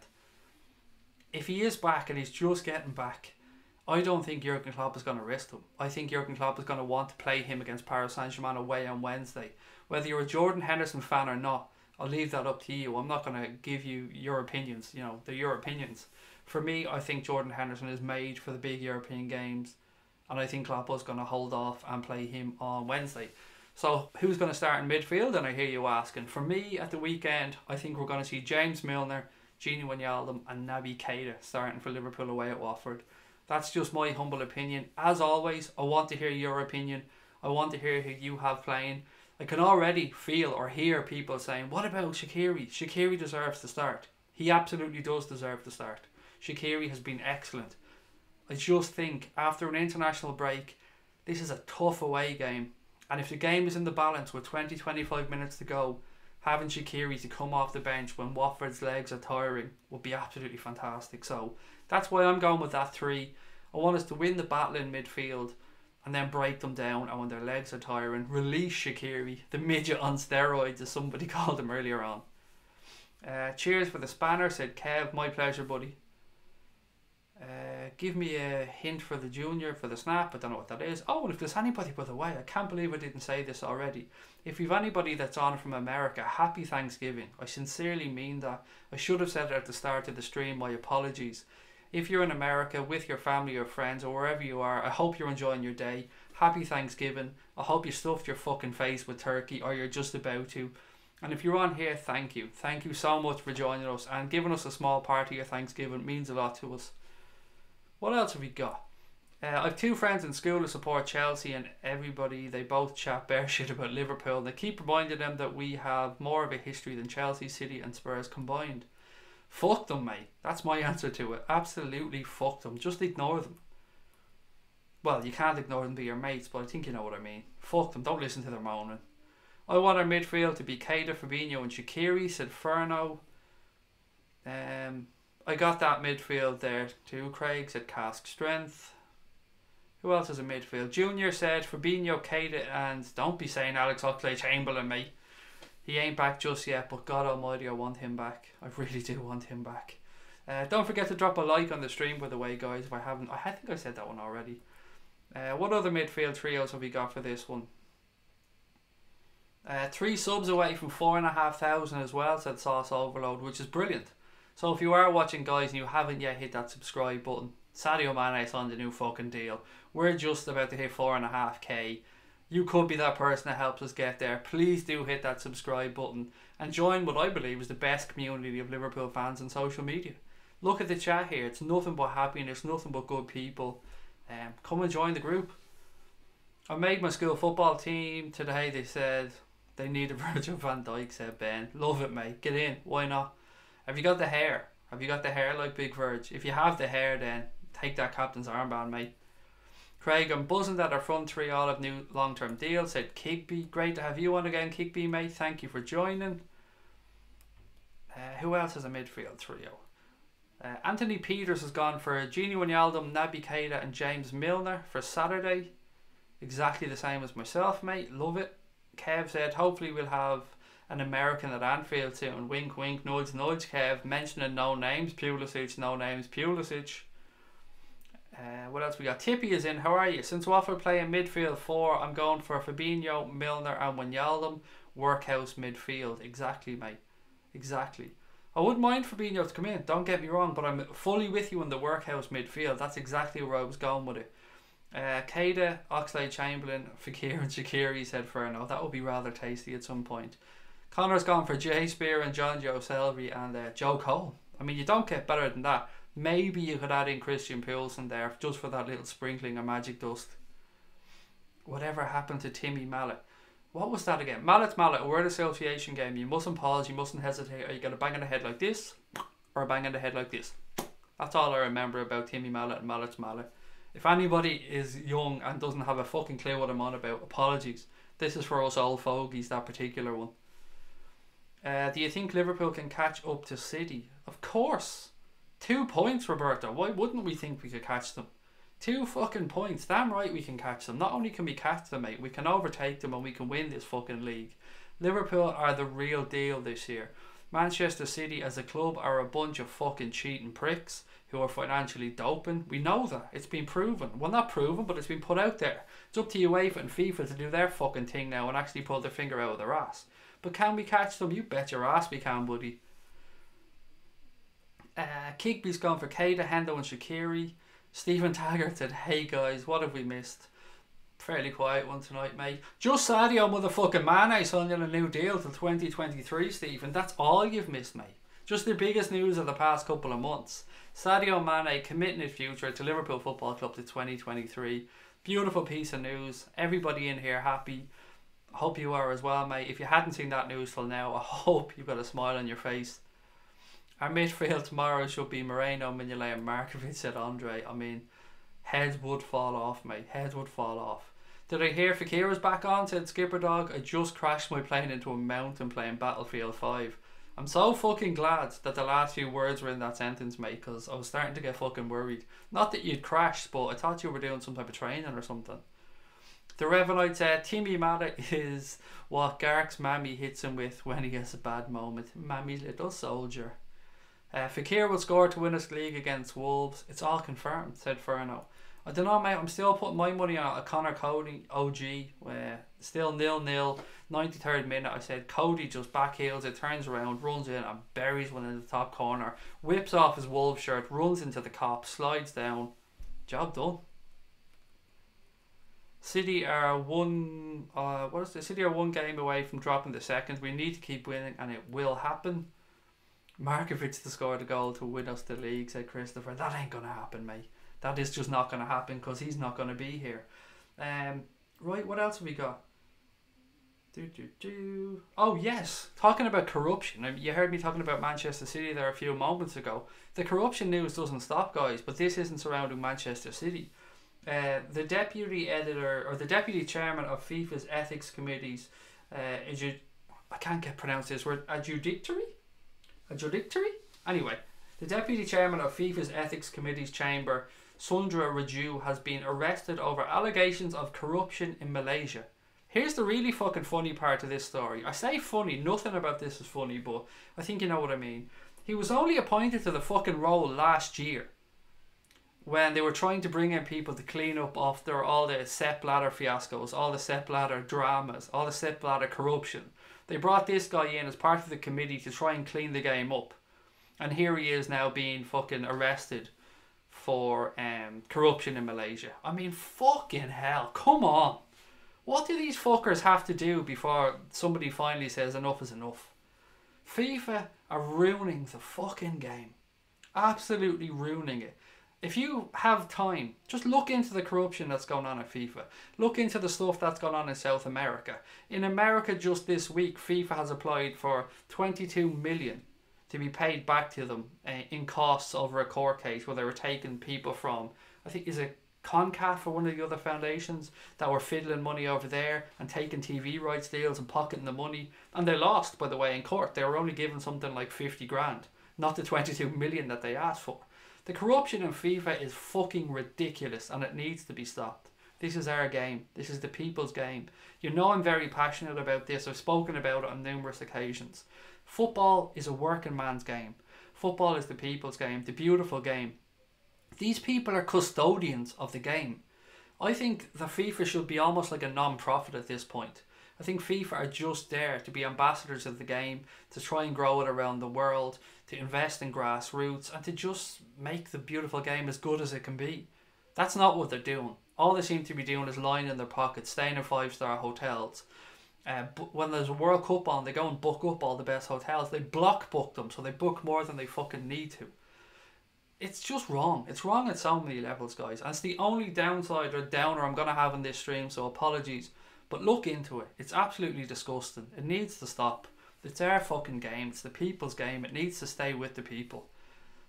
If he is back and he's just getting back, I don't think Jurgen Klopp is going to risk him. I think Jurgen Klopp is going to want to play him against Paris Saint-Germain away on Wednesday. Whether you're a Jordan Henderson fan or not, I'll leave that up to you. I'm not going to give you your opinions. You know, they're your opinions. For me, I think Jordan Henderson is made for the big European games, and I think Klopp is going to hold off and play him on Wednesday. So who's going to start in midfield? And I hear you asking. For me, at the weekend, I think we're going to see James Milner, Gini Wijnaldum and Naby Keita starting for Liverpool away at Watford. That's just my humble opinion. As always, I want to hear your opinion. I want to hear who you have playing. I can already feel or hear people saying, what about Shaqiri? Shaqiri deserves to start. He absolutely does deserve to start. Shaqiri has been excellent. I just think after an international break, this is a tough away game. And if the game is in the balance with 20-25 minutes to go, having Shaqiri to come off the bench when Watford's legs are tiring would be absolutely fantastic. So that's why I'm going with that 3. I want us to win the battle in midfield and then break them down, and when their legs are tiring, release Shaqiri, the midget on steroids as somebody called him earlier on. Cheers for the spanner, said Kev. My pleasure, buddy. Give me a hint for the junior for the snap. I don't know what that is. Oh, and if there's anybody, by the way, I can't believe I didn't say this already. If you've anybody that's on from America, happy Thanksgiving. I sincerely mean that. I should have said it at the start of the stream. My apologies. If you're in America with your family or friends or wherever you are, I hope you're enjoying your day. Happy Thanksgiving. I hope you stuffed your fucking face with turkey, or you're just about to. And if you're on here, thank you. Thank you so much for joining us and giving us a small part of your Thanksgiving. It means a lot to us. What else have we got? I have 2 friends in school who support Chelsea, and everybody, they both chat bear shit about Liverpool. And they keep reminding them that we have more of a history than Chelsea, City and Spurs combined. Fuck them, mate. That's my answer to it. Absolutely fuck them. Just ignore them. Well, you can't ignore them, be your mates, but I think you know what I mean. Fuck them. Don't listen to their moaning. I want our midfield to be Keita, Fabinho and Shaqiri, said Ferno. I got that midfield there too. Craig said Cask Strength. Who else is a midfield? Junior said Fabinho, Keita and don't be saying Alex Oxlade-Chamberlain, mate. He ain't back just yet, but God almighty, I want him back. I really do want him back. Don't forget to drop a like on the stream, by the way, guys. If I haven't, I think I said that one already. What other midfield trios have we got for this one? 3 subs away from 4,500 as well, said Sauce Overload, which is brilliant. So if you are watching, guys, and you haven't yet hit that subscribe button, Sadio MANÉ'S on the new fucking deal. We're just about to hit 4.5k. You could be that person that helps us get there. Please do hit that subscribe button and join what I believe is the best community of Liverpool fans on social media. Look at the chat here. It's nothing but happiness, nothing but good people. Come and join the group. I made my school football team today. They said they need a Virgil van Dijk, said Ben. Love it, mate. Get in. Why not? Have you got the hair? Have you got the hair like Big Virg? If you have the hair, then take that captain's armband, mate. Craig, I'm buzzing that our front 3 all have new long-term deals, said Kigby. Great to have you on again, Kigby, mate. Thank you for joining. Who else has a midfield trio? Anthony Peters has gone for Gini Wijnaldum, Naby Keita and James Milner for Saturday. Exactly the same as myself, mate. Love it. Kev said hopefully we'll have an American at Anfield soon. Wink wink, nudge nudge, Kev. Mentioning no names. Pulisic, no names. Pulisic. What else we got? Tippy is in. How are you? Since Watford play in midfield 4, I'm going for Fabinho, Milner and Wijnaldum. Workhouse midfield. Exactly, mate. Exactly. I wouldn't mind Fabinho to come in, don't get me wrong, but I'm fully with you in the workhouse midfield. That's exactly where I was going with it. Keita, Oxlade-Chamberlain, Fekir and Shaqiri, said Ferno. That would be rather tasty at some point. Connor's gone for Jay Spear and John Joe Selvey and Joe Cole. I mean, you don't get better than that. Maybe you could add in Christian Poulsen there just for that little sprinkling of magic dust. Whatever happened to Timmy Mallet? What was that again? Mallet's Mallet, a word association game. You mustn't pause, you mustn't hesitate. Are you going to bang on the head like this or bang on the head like this? That's all I remember about Timmy Mallet and Mallet's Mallet. If anybody is young and doesn't have a fucking clue what I'm on about, apologies. This is for us old fogies, that particular one. Do you think Liverpool can catch up to City? Of course. 2 points, Roberto. Why wouldn't we think we could catch them? 2 fucking points. Damn right we can catch them. Not only can we catch them, mate, we can overtake them and we can win this fucking league. Liverpool are the real deal this year. Manchester City as a club are a bunch of fucking cheating pricks who are financially doping. We know that. It's been proven. Well, not proven, but it's been put out there. It's up to UEFA and FIFA to do their fucking thing now and actually pull their finger out of their ass. But can we catch them? You bet your ass we can, buddy. Kigby's gone for Keita, Hendo and Shaqiri. Stephen Taggart said, hey guys, what have we missed? Fairly quiet one tonight, mate. Just Sadio motherfucking Mane signing a new deal till 2023, Stephen. That's all you've missed, mate. Just the biggest news of the past couple of months. Sadio Mane committing his future to Liverpool Football Club to 2023. Beautiful piece of news. Everybody in here happy. I hope you are as well, mate. If you hadn't seen that news till now, I hope you've got a smile on your face. Our midfield tomorrow should be Moreno, Mignolet and Markovic, said Andre. I mean, heads would fall off, mate. Heads would fall off. Did I hear Fakira's back on, said Skipper Dog. I just crashed my plane into a mountain playing Battlefield 5. I'm so fucking glad that the last few words were in that sentence, mate, because I was starting to get fucking worried. Not that you'd crashed, but I thought you were doing some type of training or something. The Revenite said, Timmy Mata is what Gark's mammy hits him with when he has a bad moment. Mammy's little soldier. Fakir will score to win us league against Wolves. It's all confirmed, said Ferno. I don't know, mate. I'm still putting my money on a Connor Cody OG. Still 0-0. 93rd minute. I said Cody just backheels it, turns around, runs in and buries one in the top corner. Whips off his Wolves shirt, runs into the cop, slides down. Job done. City are one. City are one game away from dropping the second. We need to keep winning, and it will happen. Markovic to score the goal to win us the league, said Christopher. That ain't gonna happen, mate. That is just not gonna happen because he's not gonna be here. Right, what else have we got? Oh yes, talking about corruption. You heard me talking about Manchester City there a few moments ago. The corruption news doesn't stop, guys, but this isn't surrounding Manchester City. The deputy editor or the deputy chairman of FIFA's ethics committees, I can't get pronounced this word, adjudicatory. Anyway, the deputy chairman of FIFA's ethics committee's chamber, Sundra Raju, has been arrested over allegations of corruption in Malaysia. Here's the really fucking funny part of this story. I say funny, nothing about this is funny, but I think you know what I mean. He was only appointed to the fucking role last year when they were trying to bring in people to clean up after all the Sepp Blatter fiascos, all the Sepp Blatter dramas, all the Sepp Blatter corruption. They brought this guy in as part of the committee to try and clean the game up. And here he is now being fucking arrested for corruption in Malaysia. I mean, fucking hell, come on. What do these fuckers have to do before somebody finally says enough is enough? FIFA are ruining the fucking game. Absolutely ruining it. If you have time, just look into the corruption that's going on at FIFA. Look into the stuff that's going on in South America. In America just this week, FIFA has applied for 22 million to be paid back to them in costs over a court case where they were taking people from, I think, is it CONCAF or one of the other foundations that were fiddling money over there and taking TV rights deals and pocketing the money. And they lost, by the way, in court. They were only given something like 50 grand, not the 22 million that they asked for. The corruption in FIFA is fucking ridiculous and it needs to be stopped. This is our game. This is the people's game. You know I'm very passionate about this. I've spoken about it on numerous occasions. Football is a working man's game. Football is the people's game, the beautiful game. These people are custodians of the game. I think the FIFA should be almost like a non-profit at this point. I think FIFA are just there to be ambassadors of the game, to try and grow it around the world, to invest in grassroots, and to just make the beautiful game as good as it can be. That's not what they're doing. All they seem to be doing is lying in their pockets, staying in 5-star hotels. But when there's a World Cup on, they go and book up all the best hotels. They block book them, so they book more than they fucking need to. It's just wrong. It's wrong at so many levels, guys. And it's the only downside or downer I'm going to have in this stream, so apologies. But look into it. It's absolutely disgusting. It needs to stop. It's our fucking game. It's the people's game. It needs to stay with the people.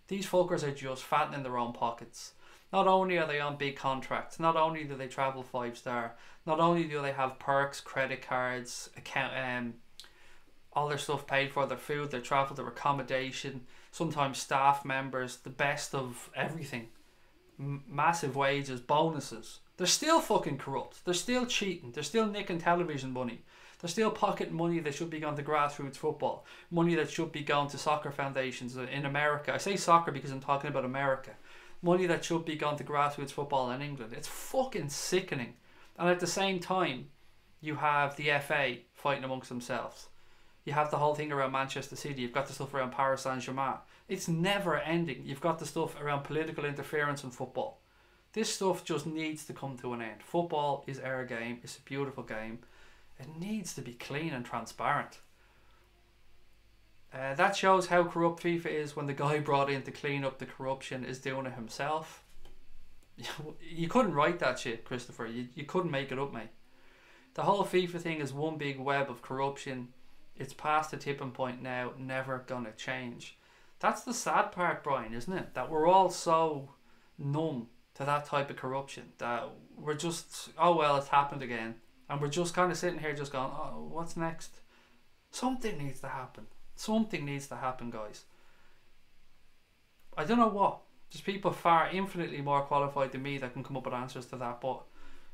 These fuckers are just fattening their own pockets. Not only are they on big contracts, not only do they travel 5-star, not only do they have perks, credit cards, all their stuff paid for, their food, their travel, their accommodation, sometimes staff members, the best of everything. massive wages, bonuses. They're still fucking corrupt. They're still cheating. They're still nicking television money. They're still pocketing money that should be going to grassroots football. Money that should be going to soccer foundations in America. I say soccer because I'm talking about America. Money that should be going to grassroots football in England. It's fucking sickening. And at the same time, you have the FA fighting amongst themselves. You have the whole thing around Manchester City. You've got the stuff around Paris Saint-Germain. It's never ending. You've got the stuff around political interference in football. This stuff just needs to come to an end. Football is our game. It's a beautiful game. It needs to be clean and transparent. That shows how corrupt FIFA is when the guy brought in to clean up the corruption is doing it himself. You couldn't write that shit, Christopher. You couldn't make it up, mate. The whole FIFA thing is one big web of corruption. It's past the tipping point now, never gonna change. That's the sad part, Brian, isn't it? That we're all so numb to that type of corruption that we're just, oh well, it's happened again. And we're just kind of sitting here just going, oh, what's next? Something needs to happen. Something needs to happen, guys. I don't know what. There's people far infinitely more qualified than me that can come up with answers to that, but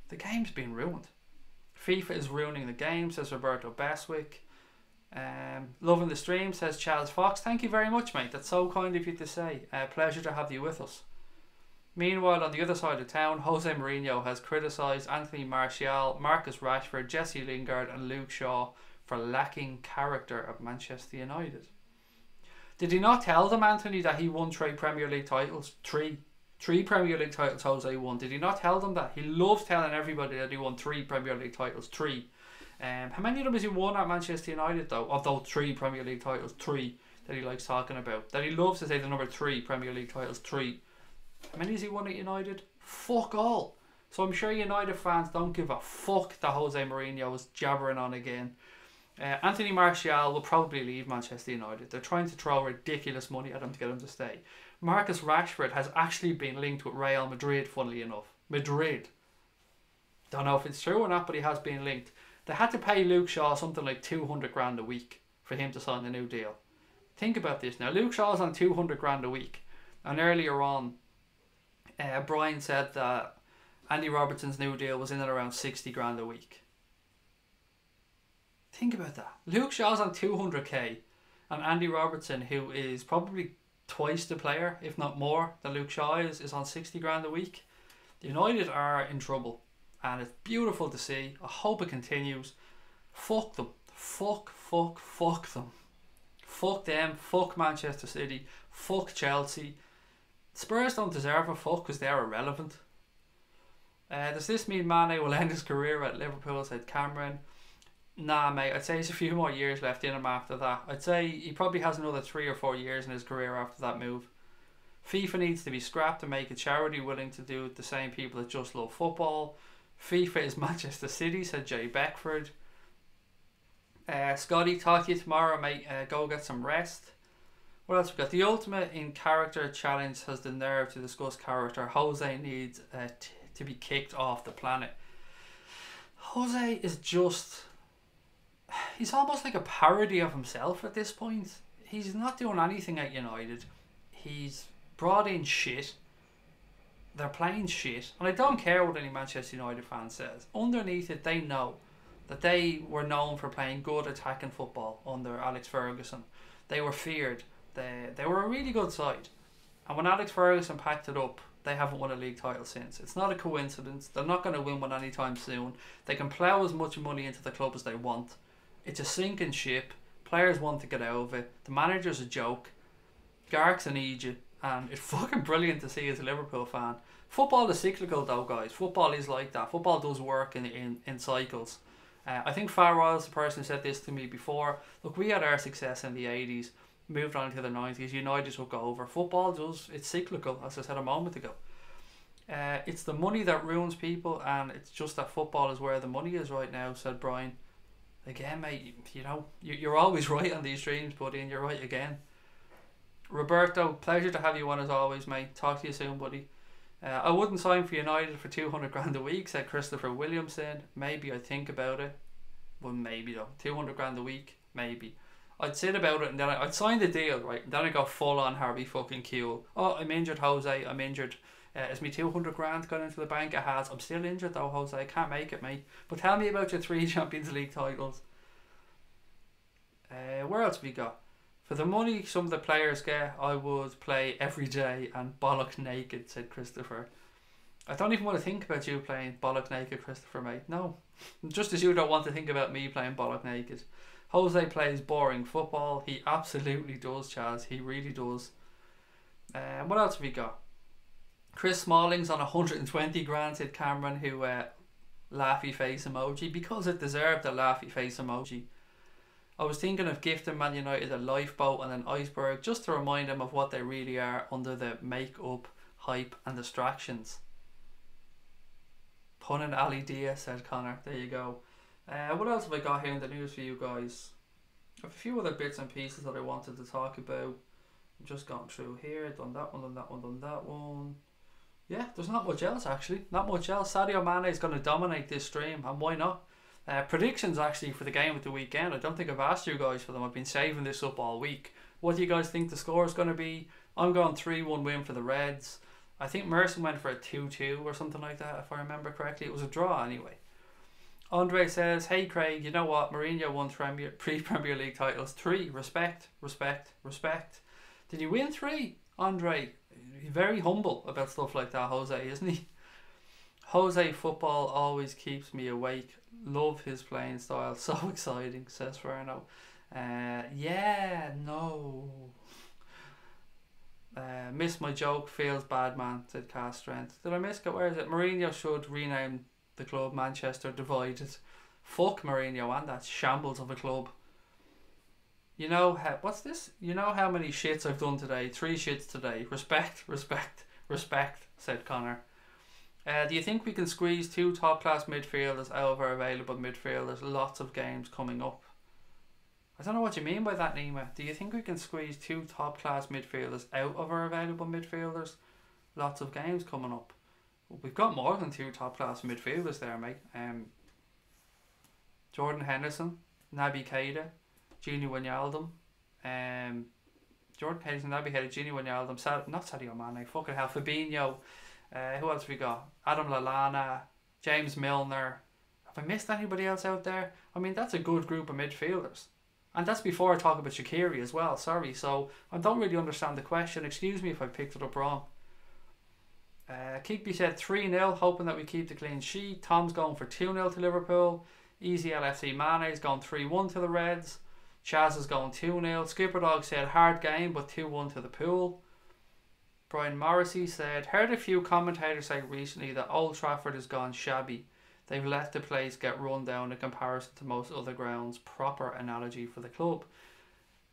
the game's been ruined. FIFA is ruining the game, says Roberto Beswick. Loving the stream, says Charles Fox. Thank you very much, mate. That's so kind of you to say. Pleasure to have you with us. Meanwhile, on the other side of town, Jose Mourinho has criticised Anthony Martial, Marcus Rashford, Jesse Lingard and Luke Shaw for lacking character at Manchester United. Did he not tell them, Anthony, that he won 3 Premier League titles? Three Premier League titles Jose won. Did he not tell them that? He loves telling everybody that he won 3 Premier League titles. 3. How many of them has he won at Manchester United, though? Of those 3 Premier League titles, 3 that he likes talking about. That he loves to say the number 3 Premier League titles, 3. How many has he won at United? Fuck all. So I'm sure United fans don't give a fuck that Jose Mourinho is jabbering on again. Anthony Martial will probably leave Manchester United. They're trying to throw ridiculous money at him to get him to stay. Marcus Rashford has actually been linked with Real Madrid, funnily enough. Madrid. Don't know if it's true or not, but he has been linked. They had to pay Luke Shaw something like 200 grand a week for him to sign the new deal. Think about this now. Luke Shaw's on 200 grand a week. And earlier on, Brian said that Andy Robertson's new deal was in at around 60 grand a week. Think about that. Luke Shaw's on 200k and Andy Robertson, who is probably twice the player, if not more, than Luke Shaw is on 60 grand a week. United are in trouble and it's beautiful to see. I hope it continues. Fuck them. Fuck them. Fuck them. Fuck Manchester City. Fuck Chelsea. Spurs don't deserve a fuck because they're irrelevant. Does this mean Mané will end his career at Liverpool, said Cameron? Nah, mate, I'd say he's a few more years left in him after that. I'd say he probably has another 3 or 4 years in his career after that move. FIFA needs to be scrapped and make a charity willing to do it the same people that just love football. FIFA is Manchester City, said Jay Beckford. Scotty, talk to you tomorrow, mate. Go get some rest. What else we got? The Ultimate in Character Challenge has the nerve to discuss character. Jose needs to be kicked off the planet. Jose is just... he's almost like a parody of himself at this point. He's not doing anything at United. He's brought in shit. They're playing shit. And I don't care what any Manchester United fan says. Underneath it, they know that they were known for playing good attacking football under Alex Ferguson. They were feared. They were a really good side. And when Alex Ferguson packed it up, they haven't won a league title since. It's not a coincidence. They're not going to win one anytime soon. They can plough as much money into the club as they want. It's a sinking ship. Players want to get out of it. The manager's a joke. Garrick's an idiot. And it's fucking brilliant to see as a Liverpool fan. Football is cyclical though, guys. Football is like that. Football does work in cycles. I think Farrell's the person who said this to me before. Look, we had our success in the 80s. Moved on to the 90s. United took over. Football does. It's cyclical, as I said a moment ago. It's the money that ruins people, and it's just that football is where the money is right now, said Brian. Again, mate, you know, you're always right on these streams, buddy, and you're right again. Roberto, pleasure to have you on as always, mate. Talk to you soon, buddy. I wouldn't sign for United for 200 grand a week, said Christopher Williamson. Maybe I'd think about it. Well, maybe though. 200 grand a week, maybe. I'd sit about it and then I'd sign the deal, right? And then I'd go full on Harvey fucking Kuehl. Oh, I'm injured, Jose. I'm injured. Is me 200 grand gone into the bank? It has. I'm still injured though, Jose. I can't make it, mate. But tell me about your 3 Champions League titles. Where else have we got? For the money some of the players get, I would play every day and bollock naked, said Christopher. I don't even want to think about you playing bollock naked, Christopher, mate. No. Just as you don't want to think about me playing bollock naked. Jose plays boring football. He absolutely does, Chaz. He really does. What else have we got? Chris Smalling's on 120 grand, said Cameron, who laughy face emoji, because it deserved a laughy face emoji. I was thinking of gifting Man United a lifeboat and an iceberg just to remind them of what they really are under the make-up, hype and distractions. Pun and Ali Dia, said Connor. There you go. What else have I got here in the news for you guys? I have a few other bits and pieces that I wanted to talk about. I'm just gone through here, done that one, done that one, done that one. Yeah, there's not much else actually. Not much else. Sadio Mane is going to dominate this stream, and why not? Predictions actually for the game of the weekend. I don't think I've asked you guys for them. I've been saving this up all week. What do you guys think the score is going to be? I'm going 3-1 win for the Reds. I think Merson went for a 2-2 or something like that, if I remember correctly. It was a draw anyway. Andre says, hey Craig, you know what? Mourinho won pre-Premier League titles. 3. Respect, respect, respect. Did you win 3? Andre, he's very humble about stuff like that, Jose, isn't he? Jose football always keeps me awake. Love his playing style. So exciting, says Ferno. Yeah, no. Miss my joke. Feels bad, man, said Cast Strength. Did I miss it? Where is it? Mourinho should rename the club Manchester Divided. Fuck Mourinho and that shambles of a club. You know how, what's this? You know how many shits I've done today? 3 shits today. Respect, respect, respect, said Connor. Do you think we can squeeze 2 top-class midfielders out of our available midfielders? Lots of games coming up. I don't know what you mean by that, Nima. Do you think we can squeeze 2 top-class midfielders out of our available midfielders? Lots of games coming up. Well, we've got more than 2 top-class midfielders there, mate. Jordan Henderson, Naby Keita, Gini Wijnaldum. Jordan Henderson, Naby Keita, Gini Wijnaldum, not Sadio Mane, fucking hell, Fabinho. Who else have we got? Adam Lallana, James Milner. Have I missed anybody else out there? I mean, that's a good group of midfielders. And that's before I talk about Shaqiri as well, sorry. So I don't really understand the question. Excuse me if I picked it up wrong. Keekby said 3-0, hoping that we keep the clean sheet. Tom's going for 2-0 to Liverpool. Easy LFC. Mane's going 3-1 to the Reds. Chaz is going 2-0. Skipper Dog said hard game but 2-1 to the Pool. Brian Morrissey said, heard a few commentators say recently that Old Trafford has gone shabby. They've let the place get run down in comparison to most other grounds. Proper analogy for the club.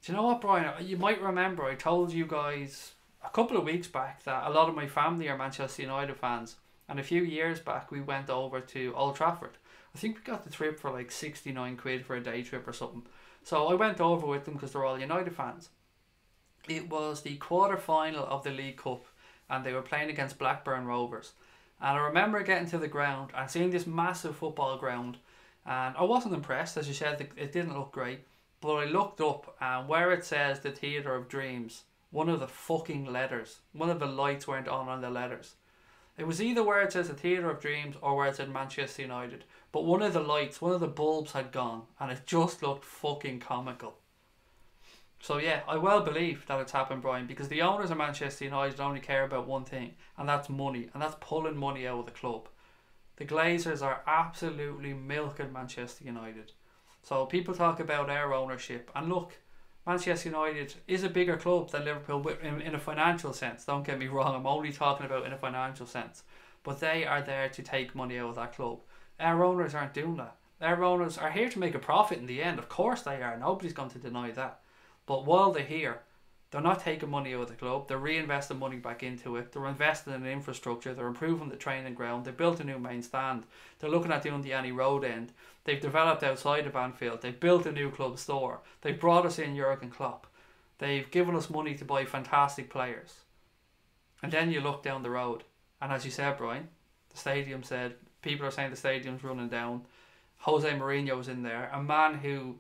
Do you know what, Brian? You might remember I told you guys a couple of weeks back that a lot of my family are Manchester United fans. And a few years back we went over to Old Trafford. I think we got the trip for like 69 quid for a day trip or something. So I went over with them because they're all United fans. It was the quarter-final of the League Cup and they were playing against Blackburn Rovers. And I remember getting to the ground and seeing this massive football ground, and I wasn't impressed. As you said, it didn't look great, but I looked up and where it says the Theatre of Dreams, one of the fucking letters, one of the lights weren't on the letters. It was either where it says the Theatre of Dreams or where it said Manchester United, but one of the lights, one of the bulbs had gone and it just looked fucking comical. So yeah, I well believe that it's happened, Brian, because the owners of Manchester United only care about one thing, and that's money, and that's pulling money out of the club. The Glazers are absolutely milking Manchester United. So people talk about our ownership, and look, Manchester United is a bigger club than Liverpool in a financial sense. Don't get me wrong, I'm only talking about in a financial sense. But they are there to take money out of that club. Our owners aren't doing that. Our owners are here to make a profit in the end. Of course they are. Nobody's going to deny that. But while they're here, they're not taking money out of the club. They're reinvesting money back into it. They're investing in infrastructure. They're improving the training ground. They built a new main stand. They're looking at doing the Annie Road end. They've developed outside of Anfield. They've built a new club store. They've brought us in Jurgen Klopp. They've given us money to buy fantastic players. And then you look down the road. And as you said, Brian, the stadium said, people are saying the stadium's running down. Jose Mourinho was in there. A man who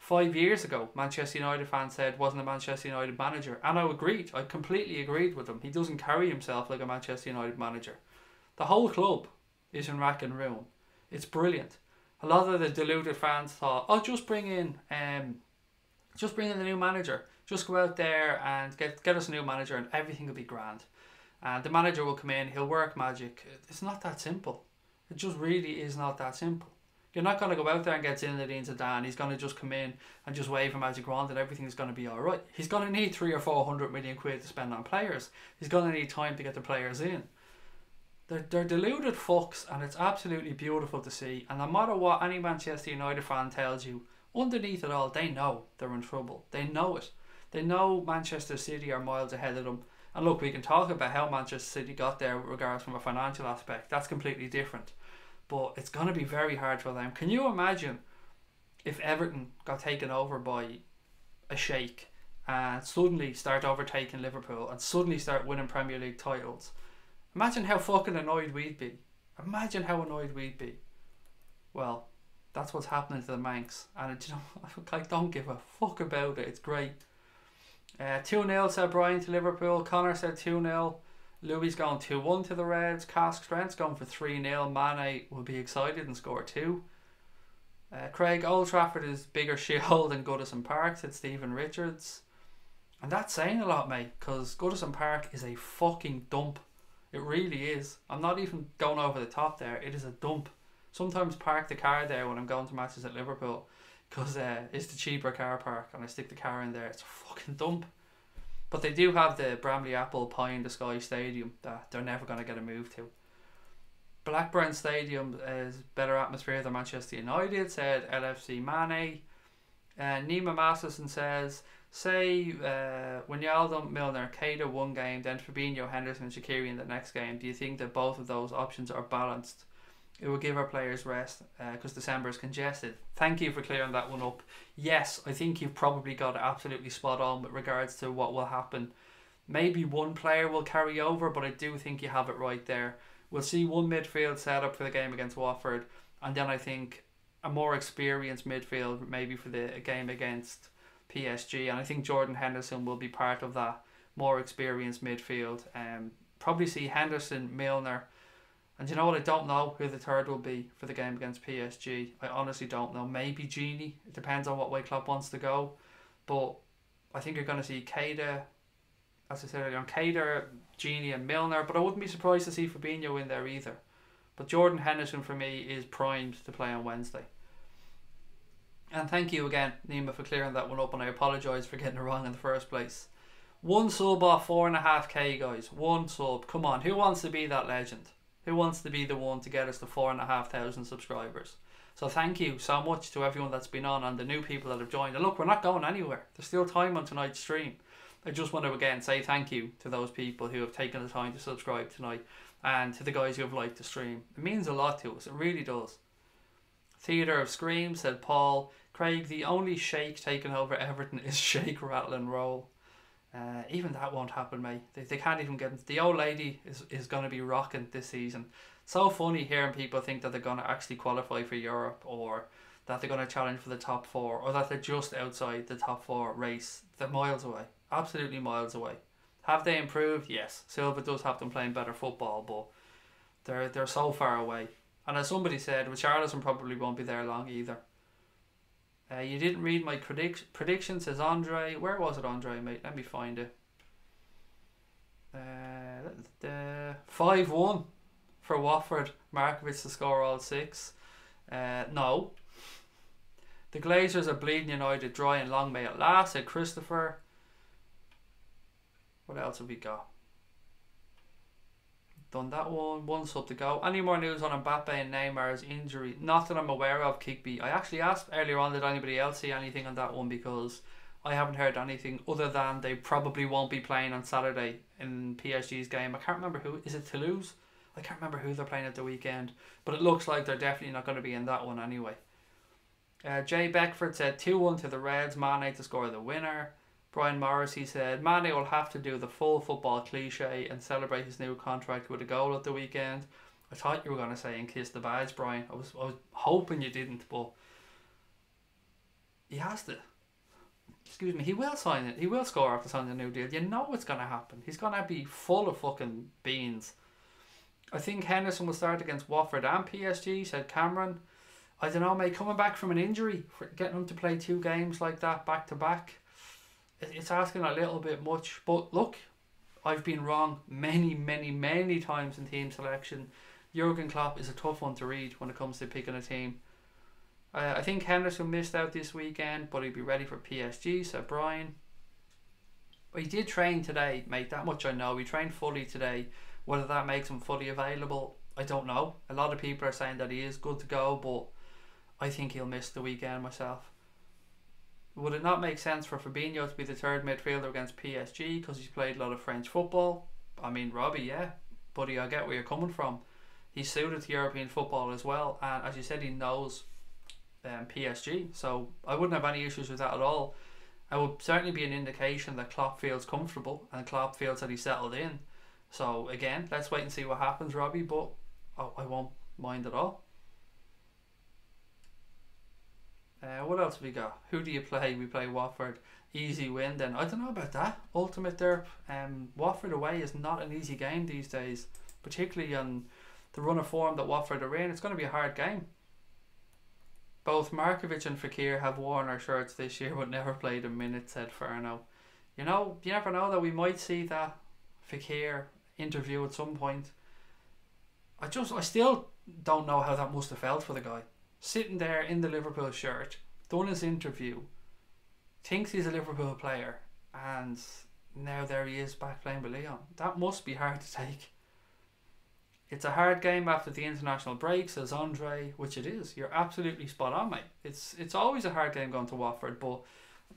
5 years ago, Manchester United fans said wasn't a Manchester United manager. And I agreed. I completely agreed with him. He doesn't carry himself like a Manchester United manager. The whole club is in rack and ruin. It's brilliant. A lot of the deluded fans thought, oh, just bring in the new manager. Just go out there and get us a new manager and everything will be grand. And the manager will come in, he'll work magic. It's not that simple. It just really is not that simple. You're not going to go out there and get Zinedine Zidane. He's going to just come in and just wave a magic wand and everything's going to be alright. He's going to need 300 or 400 million quid to spend on players. He's going to need time to get the players in. They're deluded fucks, and it's absolutely beautiful to see. And no matter what any Manchester United fan tells you, underneath it all, they know they're in trouble. They know it. They know Manchester City are miles ahead of them. And look, we can talk about how Manchester City got there with regards from a financial aspect. That's completely different. But it's going to be very hard for them. Can you imagine if Everton got taken over by a sheikh and suddenly start overtaking Liverpool and suddenly start winning Premier League titles? Imagine how fucking annoyed we'd be. Imagine how annoyed we'd be. Well, that's what's happening to the Mancs. And I don't give a fuck about it. It's great. 2-0 said Brian to Liverpool. Connor said 2-0. Louis going 2-1 to the Reds. Cask Trent's going for 3-0. Mane will be excited and score 2. Craig, Old Trafford is bigger shithole than Goodison Park, said Stephen Richards. And that's saying a lot, mate, because Goodison Park is a fucking dump. It really is. I'm not even going over the top there. It is a dump. Sometimes park the car there when I'm going to matches at Liverpool because it's the cheaper car park and I stick the car in there. It's a fucking dump. But they do have the Bramley Apple Pie in the Sky Stadium that they're never going to get a move to. Blackburn Stadium is better atmosphere than Manchester United, said LFC Mané. Nima Masterson says, say Wijnaldum, Milner, Keita one game, then Fabinho, Henderson, Shaqiri in the next game. Do you think that both of those options are balanced? It will give our players rest because December is congested. Thank you for clearing that one up. Yes, I think you've probably got it absolutely spot on with regards to what will happen. Maybe one player will carry over, but I do think you have it right there. We'll see one midfield set up for the game against Watford, and then I think a more experienced midfield maybe for the game against PSG, and I think Jordan Henderson will be part of that more experienced midfield. Probably see Henderson, Milner, and you know what, I don't know who the third will be for the game against PSG. I honestly don't know. Maybe Genie. It depends on what way Klopp wants to go, but I think you're going to see Keita, as I said earlier, Keita, Genie and Milner, but I wouldn't be surprised to see Fabinho in there either. But Jordan Henderson for me is primed to play on Wednesday. And thank you again, Nima, for clearing that one up, and I apologise for getting it wrong in the first place. One sub off 4.5k, guys. One sub. Come on, who wants to be that legend? Who wants to be the one to get us to 4,500 subscribers? So thank you so much to everyone that's been on and the new people that have joined. And look, we're not going anywhere. There's still time on tonight's stream. I just want to again say thank you to those people who have taken the time to subscribe tonight, and to the guys who have liked the stream. It means a lot to us. It really does. Theatre of Screams, said Paul. Craig, the only shake taking over Everton is shake, rattle and roll. Even that won't happen, mate. They can't even get... The old lady is going to be rocking this season. So funny hearing people think that they're going to actually qualify for Europe, or that they're going to challenge for the top 4, or that they're just outside the top 4 race. They're miles away. Absolutely miles away. Have they improved? Yes. Silva does have them playing better football, but they're so far away. And as somebody said, Richarlison probably won't be there long either. You didn't read my prediction, says Andre. Where was it, Andre, mate? Let me find it. 5-1 for Watford. Markovic to score all 6. No. The Glazers are bleeding United dry and long may it last, said Christopher. What else have we got? Done that one. One sub to go. Any more news on Mbappe and Neymar's injury? Not that I'm aware of, Kickby. I actually asked earlier on, did anybody else see anything on that one, because I haven't heard anything other than they probably won't be playing on Saturday in PSG's game. I can't remember who. Is it Toulouse? I can't remember who they're playing at the weekend, but it looks like they're definitely not going to be in that one anyway. Jay Beckford said 2-1 to the Reds. Mane to score the winner. Brian Morrissey said Mane will have to do the full football cliche and celebrate his new contract with a goal at the weekend. I thought you were going to say and kiss the badge, Brian. I was hoping you didn't, but he has to. Excuse me. He will sign it. He will score after signing a new deal. You know what's going to happen. He's going to be full of fucking beans. I think Henderson will start against Watford and PSG, said Cameron. I don't know, mate. Coming back from an injury, for getting him to play 2 games like that back to back, it's asking a little bit much. But look, I've been wrong many times in team selection. Jurgen Klopp is a tough one to read when it comes to picking a team. I think Henderson missed out this weekend, but he'd be ready for PSG, said Brian. But he did train today, mate. That much I know. He trained fully today. Whether that makes him fully available, I don't know. A lot of people are saying that he is good to go, but I think he'll miss the weekend myself. Would it not make sense for Fabinho to be the third midfielder against PSG because he's played a lot of French football? I mean, Robbie, yeah. Buddy, I get where you're coming from. He's suited to European football as well, and as you said, he knows PSG, so I wouldn't have any issues with that at all. It would certainly be an indication that Klopp feels comfortable and Klopp feels that he's settled in. So again, let's wait and see what happens, Robbie, but I won't mind at all. What else have we got? Who do you play? We play Watford. Easy win then. I don't know about that. Ultimate derp. Watford away is not an easy game these days, particularly on the run of form that Watford are in. It's going to be a hard game. Both Markovic and Fekir have worn our shirts this year but never played a minute, said Farno. You know, you never know that we might see that Fekir interview at some point. I still don't know how that must have felt for the guy. Sitting there in the Liverpool shirt, done his interview, thinks he's a Liverpool player, and now there he is back playing with Leon. That must be hard to take. It's a hard game after the international break, says Andre, which it is. You're absolutely spot on, mate. It's always a hard game going to Watford, but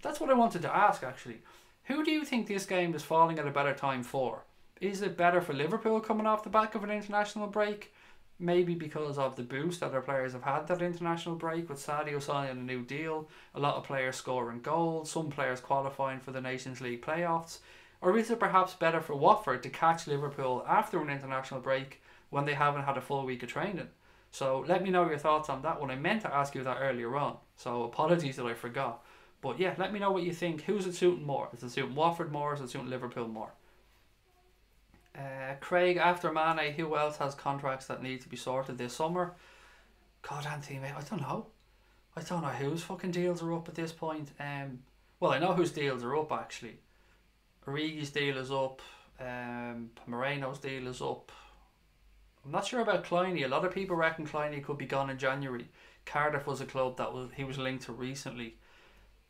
that's what I wanted to ask, actually. Who do you think this game is falling at a better time for? Is it better for Liverpool coming off the back of an international break? Maybe because of the boost that our players have had that international break, with Sadio signing a new deal, a lot of players scoring goals, some players qualifying for the Nations League playoffs. Or is it perhaps better for Watford to catch Liverpool after an international break when they haven't had a full week of training? So let me know your thoughts on that one. I meant to ask you that earlier on, so apologies that I forgot. But yeah, let me know what you think. Who's it suiting more? Is it suiting Watford more, or is it suiting Liverpool more? Craig, after Mane, who else has contracts that need to be sorted this summer? God, Anthony, mate, I don't know whose fucking deals are up at this point. Well, I know whose deals are up, actually. Origi's deal is up. Moreno's deal is up. I'm not sure about Kleiny. A lot of people reckon Kleiny could be gone in January. Cardiff was a club that he was linked to recently.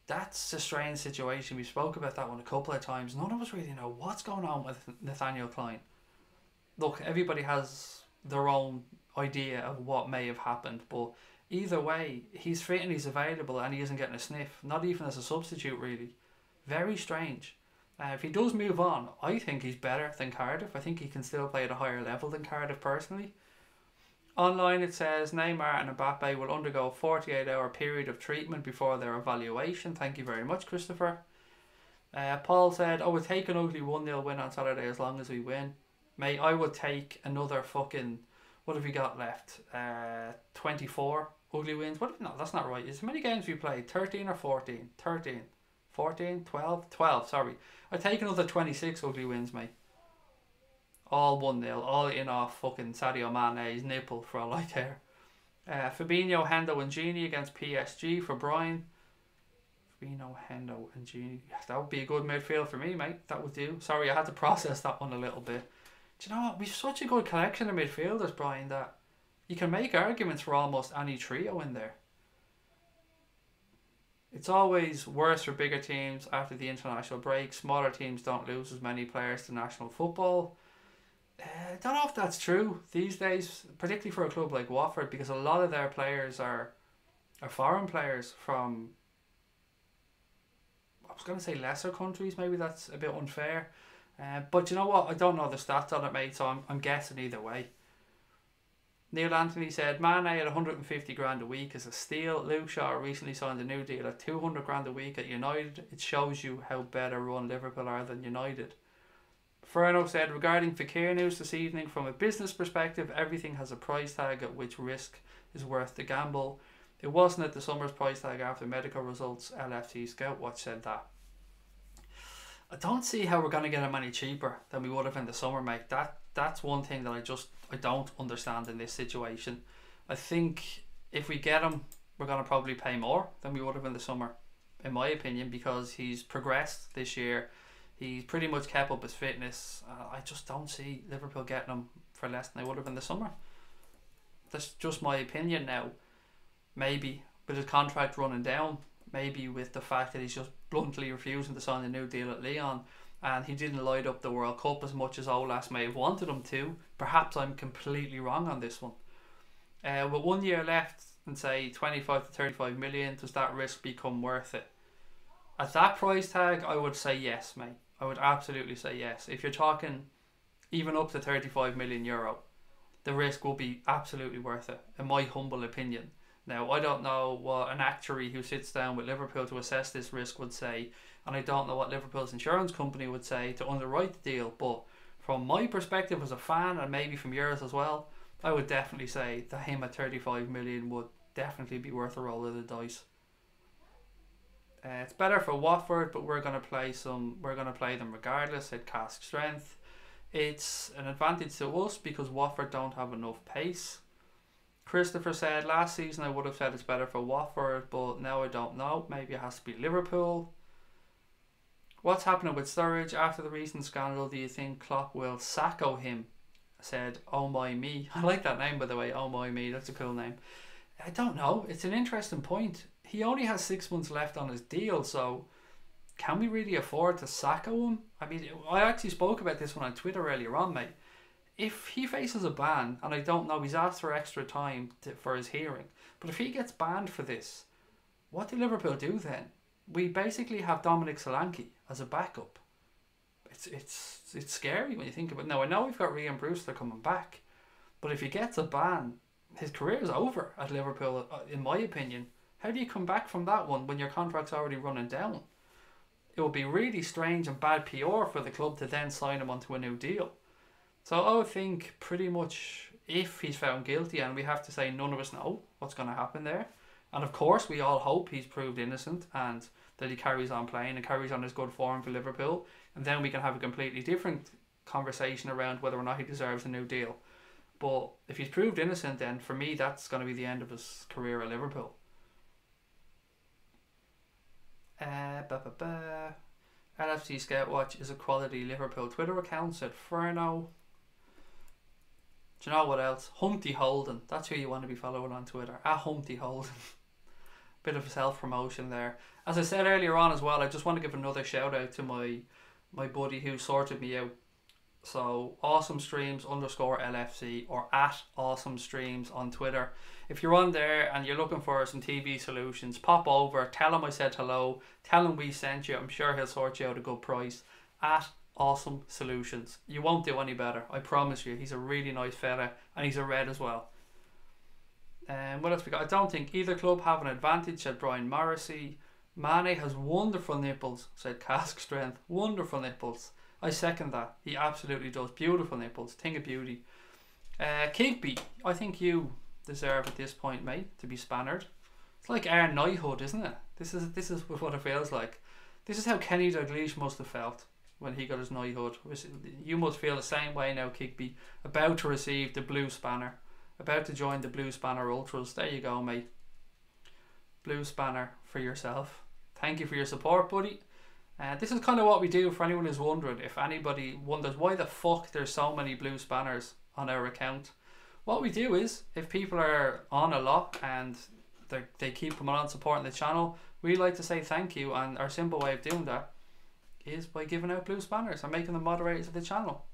That's a strange situation. We spoke about that one a couple of times. None of us really know what's going on with Nathaniel Klein. Look, everybody has their own idea of what may have happened, but either way, he's fit and he's available and he isn't getting a sniff. Not even as a substitute, really. Very strange. If he does move on, I think he's better than Cardiff. I think he can still play at a higher level than Cardiff personally. Online it says Neymar and Mbappe will undergo a 48-hour period of treatment before their evaluation. Thank you very much, Christopher. Paul said, I would take an ugly 1-0 win on Saturday as long as we win. Mate, I would take another fucking... What have we got left? 24 ugly wins. No, that's not right. How many games we played? 13 or 14? 13. 14? 12? 12, sorry. I'd take another 26 ugly wins, mate. All 1-0, all in off fucking Sadio Mané's nipple for all I care. Fabinho, Hendo and Gini against PSG for Brian. Fabinho, Hendo and Gini. Yeah, that would be a good midfield for me, mate. That would do. Sorry, I had to process that one a little bit. Do you know what? We've such a good collection of midfielders, Brian, that you can make arguments for almost any trio in there. It's always worse for bigger teams after the international break. Smaller teams don't lose as many players to national football. I don't know if that's true these days, particularly for a club like Watford, because a lot of their players are foreign players from, I was going to say lesser countries, maybe that's a bit unfair. But you know what, I don't know the stats on it, mate, so I'm guessing either way. Neil Anthony said, Mane at 150 grand a week is a steal. Luke Shaw recently signed a new deal at 200 grand a week at United. It shows you how better run Liverpool are than United. Ferno said, regarding Fekir news this evening, from a business perspective, everything has a price tag at which risk is worth the gamble. It wasn't at the summer's price tag after medical results. LFC Scout Watch said that. I don't see how we're going to get him any cheaper than we would have in the summer, mate. That's one thing that I don't understand in this situation. I think if we get him, we're going to probably pay more than we would have in the summer, in my opinion, because he's progressed this year. He's pretty much kept up his fitness. I just don't see Liverpool getting him for less than they would have in the summer. That's just my opinion now. Maybe with his contract running down, maybe with the fact that he's just bluntly refusing to sign a new deal at Lyon, and he didn't light up the World Cup as much as Olas may have wanted him to. Perhaps I'm completely wrong on this one. With 1 year left and say 25 to 35 million, does that risk become worth it? At that price tag, I would say yes, mate. I would absolutely say yes. If you're talking even up to 35 million euro, the risk will be absolutely worth it, in my humble opinion. Now, I don't know what an actuary who sits down with Liverpool to assess this risk would say, and I don't know what Liverpool's insurance company would say to underwrite the deal, but from my perspective as a fan, and maybe from yours as well, I would definitely say that him at 35 million would definitely be worth a roll of the dice. It's better for Watford, but we're going to play them regardless, said Cask Strength. It's an advantage to us because Watford don't have enough pace. Christopher said, last season I would have said it's better for Watford, but now I don't know. Maybe it has to be Liverpool. What's happening with Sturridge after the recent scandal? Do you think Klopp will sacco him? Said, oh my me. I like that name, by the way. Oh my me, that's a cool name. I don't know. It's an interesting point. He only has 6 months left on his deal, so can we really afford to sacco him? I mean, I actually spoke about this one on Twitter earlier on, mate. If he faces a ban, and I don't know, he's asked for extra time for his hearing, but if he gets banned for this, what do Liverpool do then? We basically have Dominic Solanke as a backup. It's scary when you think about it. Now, I know we've got Ryan Brewster coming back, but if he gets a ban, his career is over at Liverpool, in my opinion. How do you come back from that one when your contract's already running down? It would be really strange and bad PR for the club to then sign him onto a new deal. So I would think pretty much if he's found guilty, and we have to say none of us know what's going to happen there. And of course we all hope he's proved innocent and that he carries on playing and carries on his good form for Liverpool. And then we can have a completely different conversation around whether or not he deserves a new deal. But if he's proved innocent, then for me that's going to be the end of his career at Liverpool. LFC Scout Watch is a quality Liverpool Twitter account, said Ferno. Do you know what else? Humpty Holden. That's who you want to be following on Twitter. At Humpty Holden. Bit of self-promotion there. As I said earlier on as well, I just want to give another shout out to my buddy who sorted me out. So Awesome Streams _ LFC or at Awesome Streams on Twitter. If you're on there and you're looking for some TV solutions, pop over, tell him I said hello, tell him we sent you. I'm sure he'll sort you out a good price. At Awesome Solutions. You won't do any better, I promise you. He's a really nice fella and he's a red as well. What else we got? I don't think either club have an advantage, said Brian Morrissey. Mane has wonderful nipples, said Cask Strength. Wonderful nipples. I second that. He absolutely does. Beautiful nipples. Thing of beauty. Kigby, I think you deserve at this point, mate, to be spannered. It's like our knighthood, isn't it? This is what it feels like. This is how Kenny Dalglish must have felt when he got his knighthood. You must feel the same way now, Kigby. About to receive the blue spanner. About to join the blue spanner ultras. There you go, mate. Blue spanner for yourself. Thank you for your support, buddy. This is kind of what we do for anyone who's wondering. If anybody wonders why the fuck there's so many blue spanners on our account, what we do is, if people are on a lot and they keep coming on supporting the channel, we like to say thank you, and our simple way of doing that is by giving out blue spanners and making them moderators of the channel.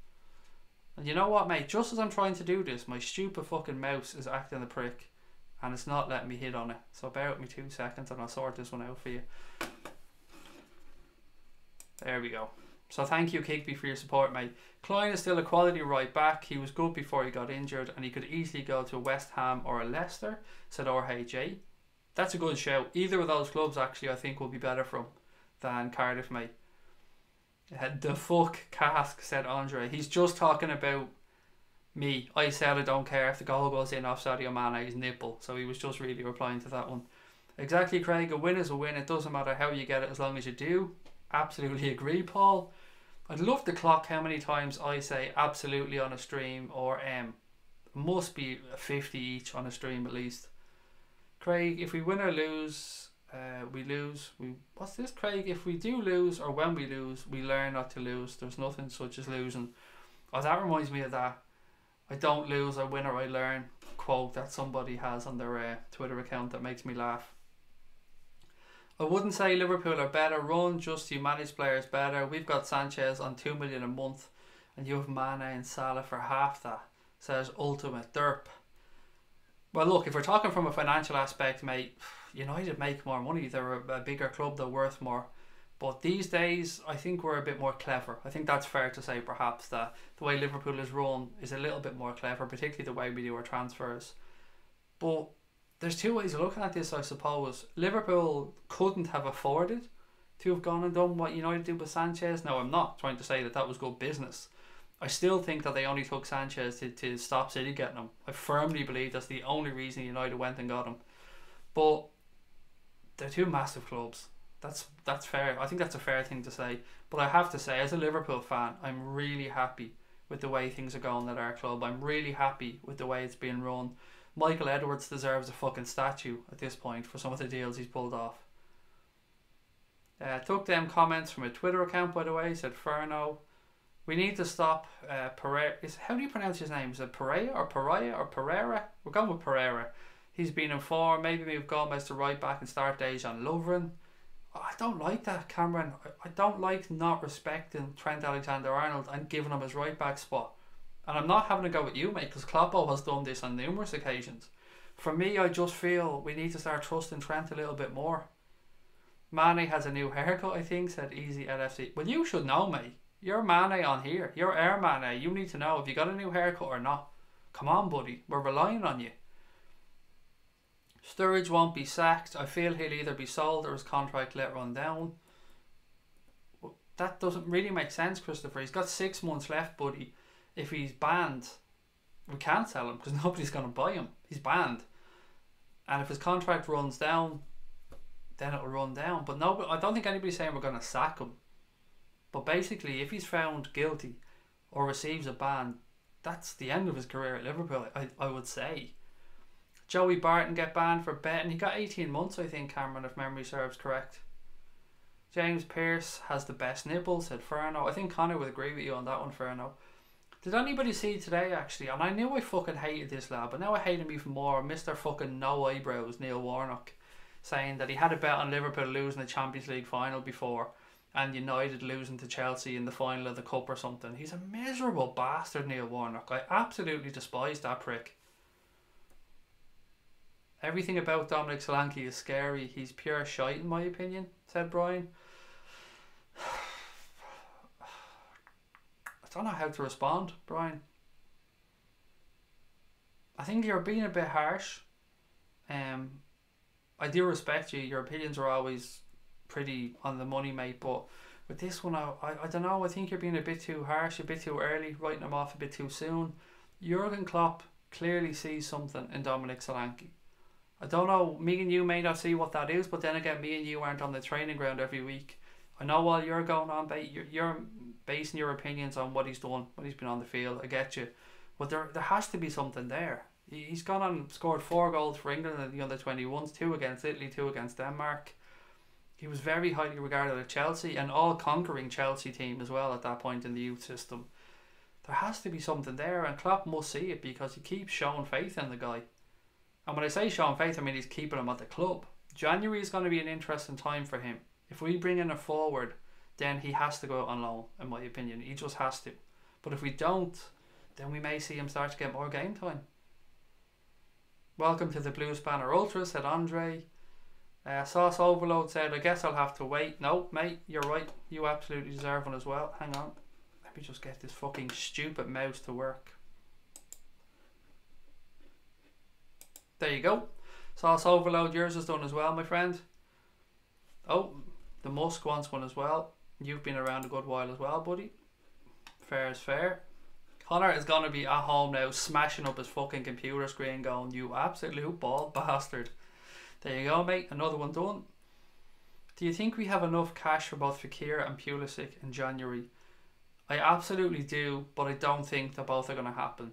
And you know what, mate, just as I'm trying to do this, my stupid fucking mouse is acting a prick and it's not letting me hit on it. So bear with me 2 seconds and I'll sort this one out for you. There we go. So thank you, Kigby, for your support, mate. Klein is still a quality right back. He was good before he got injured and he could easily go to West Ham or a Leicester, said RHA. That's a good shout. Either of those clubs, actually, I think will be better for him than Cardiff, mate. The fuck Cask, said Andre. He's just talking about I said I don't care if the goal goes in off Sadio Mané's nipple. So he was just really replying to that one. Exactly, Craig. A win is a win. It doesn't matter how you get it as long as you do. Absolutely agree, Paul. I'd love to clock how many times I say absolutely on a stream, or must be 50 each on a stream at least. Craig, if we win or lose, we lose. What's this, Craig? If we do lose, or when we lose, we learn not to lose. There's nothing such as losing. Oh, that reminds me of that I don't lose, I win or I learn quote that somebody has on their Twitter account that makes me laugh. I wouldn't say Liverpool are better run, just you manage players better. We've got Sanchez on 2 million a month and you have Mané and Salah for half that, says Ultimate Derp. Well, look, if we're talking from a financial aspect, mate, United make more money. They're a bigger club, they're worth more. But these days, I think we're a bit more clever. I think that's fair to say, perhaps, that the way Liverpool is run is a little bit more clever, particularly the way we do our transfers. But there's two ways of looking at this, I suppose. Liverpool couldn't have afforded to have gone and done what United did with Sanchez. Now, I'm not trying to say that that was good business. I still think that they only took Sanchez to stop City getting him. I firmly believe that's the only reason United went and got him. But they're two massive clubs. That's fair. I think that's a fair thing to say. But I have to say, as a Liverpool fan, I'm really happy with the way things are going at our club. I'm really happy with the way it's being run. Michael Edwards deserves a fucking statue at this point for some of the deals he's pulled off. Took them comments from a Twitter account, by the way. Said Ferno, we need to stop Pereira. How do you pronounce his name? Is it Pereira or Pereira or Pereira? We're going with Pereira. He's been informed. Maybe move Gomez to right back and start Dejan Lovren. I don't like that, Cameron. I don't like not respecting Trent Alexander-Arnold and giving him his right back spot. And I'm not having a go at you, mate, because Kloppo has done this on numerous occasions. For me, I just feel we need to start trusting Trent a little bit more. Mané has a new haircut, I think, said Easy LFC. Well, you should know, mate. You're Mané on here. You're Air Mané. You need to know if you got a new haircut or not. Come on, buddy. We're relying on you. Sturridge won't be sacked. I feel he'll either be sold or his contract let run down. That doesn't really make sense, Christopher. He's got 6 months left, buddy. If he's banned, we can't sell him because nobody's going to buy him. He's banned. And if his contract runs down, then it'll run down. But no, I don't think anybody's saying we're going to sack him. But basically, if he's found guilty or receives a ban, that's the end of his career at Liverpool, I would say. Joey Barton get banned for betting. He got 18 months, I think, Cameron, if memory serves correct. James Pearce has the best nipple, said Ferno. I think Connor would agree with you on that one, Ferno. Did anybody see today, actually? And I knew I fucking hated this lad, but now I hate him even more. Mr. fucking No Eyebrows, Neil Warnock, saying that he had a bet on Liverpool losing the Champions League final before and United losing to Chelsea in the final of the Cup or something. He's a miserable bastard, Neil Warnock. I absolutely despise that prick. Everything about Dominic Solanke is scary. He's pure shite, in my opinion, said Brian. I don't know how to respond, Brian. I think you're being a bit harsh. I do respect you. Your opinions are always pretty on the money, mate. But with this one, I don't know. I think you're being a bit too harsh, a bit too early, writing him off a bit too soon. Jurgen Klopp clearly sees something in Dominic Solanke. I don't know, me and you may not see what that is, but then again, me and you aren't on the training ground every week. I know while you're going on, you're basing your opinions on what he's done, when he's been on the field. I get you. But there has to be something there. He's gone on and scored 4 goals for England in the under-21s, 2 against Italy, 2 against Denmark. He was very highly regarded at Chelsea, an all-conquering Chelsea team as well at that point in the youth system. There has to be something there, and Klopp must see it because he keeps showing faith in the guy. And when I say showing faith, I mean he's keeping him at the club. January is going to be an interesting time for him. If we bring in a forward, then he has to go out on loan, in my opinion. He just has to. But if we don't, then we may see him start to get more game time. Welcome to the Blue Spanner Ultra, said Andre. Sauce Overload said, I guess I'll have to wait. No, mate, you're right. You absolutely deserve one as well. Hang on. Let me just get this fucking stupid mouse to work. There you go. Sauce Overload, yours is done as well, my friend. Oh, the Musk wants one as well. You've been around a good while as well, buddy. Fair is fair. Connor is going to be at home now smashing up his fucking computer screen going, you absolute bald bastard. There you go, mate. Another one done. Do you think we have enough cash for both Fekir and Pulisic in January? I absolutely do, but I don't think that both are going to happen.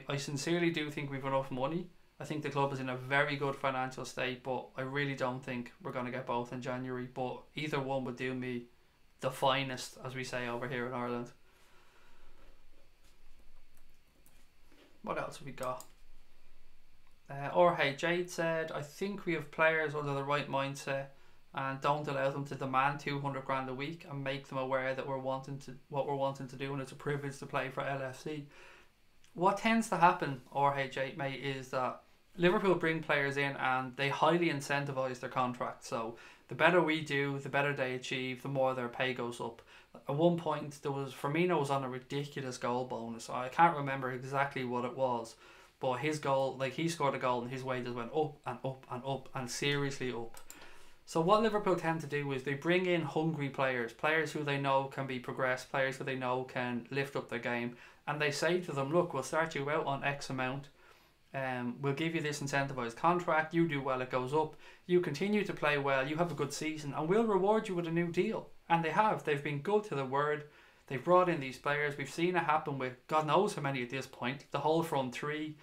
I sincerely do think we've enough money. I think the club is in a very good financial state, but I really don't think we're going to get both in January. But either one would do me the finest, as we say over here in Ireland. What else have we got? Or hey, Jade said, I think we have players under the right mindset and don't allow them to demand 200 grand a week and make them aware that what we're wanting to do, and it's a privilege to play for LFC. What tends to happen, RH8 mate, is that Liverpool bring players in and they highly incentivise their contract. So the better we do, the better they achieve, the more their pay goes up. At one point, Firmino was on a ridiculous goal bonus. I can't remember exactly what it was, but his goal, like he scored a goal and his wages went up and up and up and seriously up. So what Liverpool tend to do is they bring in hungry players, players who they know can be progressed, players who they know can lift up their game, and they say to them, look, we'll start you out on X amount, we'll give you this incentivised contract, you do well, it goes up, you continue to play well, you have a good season, and we'll reward you with a new deal. And they have. They've been good to the word. They've brought in these players. We've seen it happen with God knows how many at this point. The whole front three,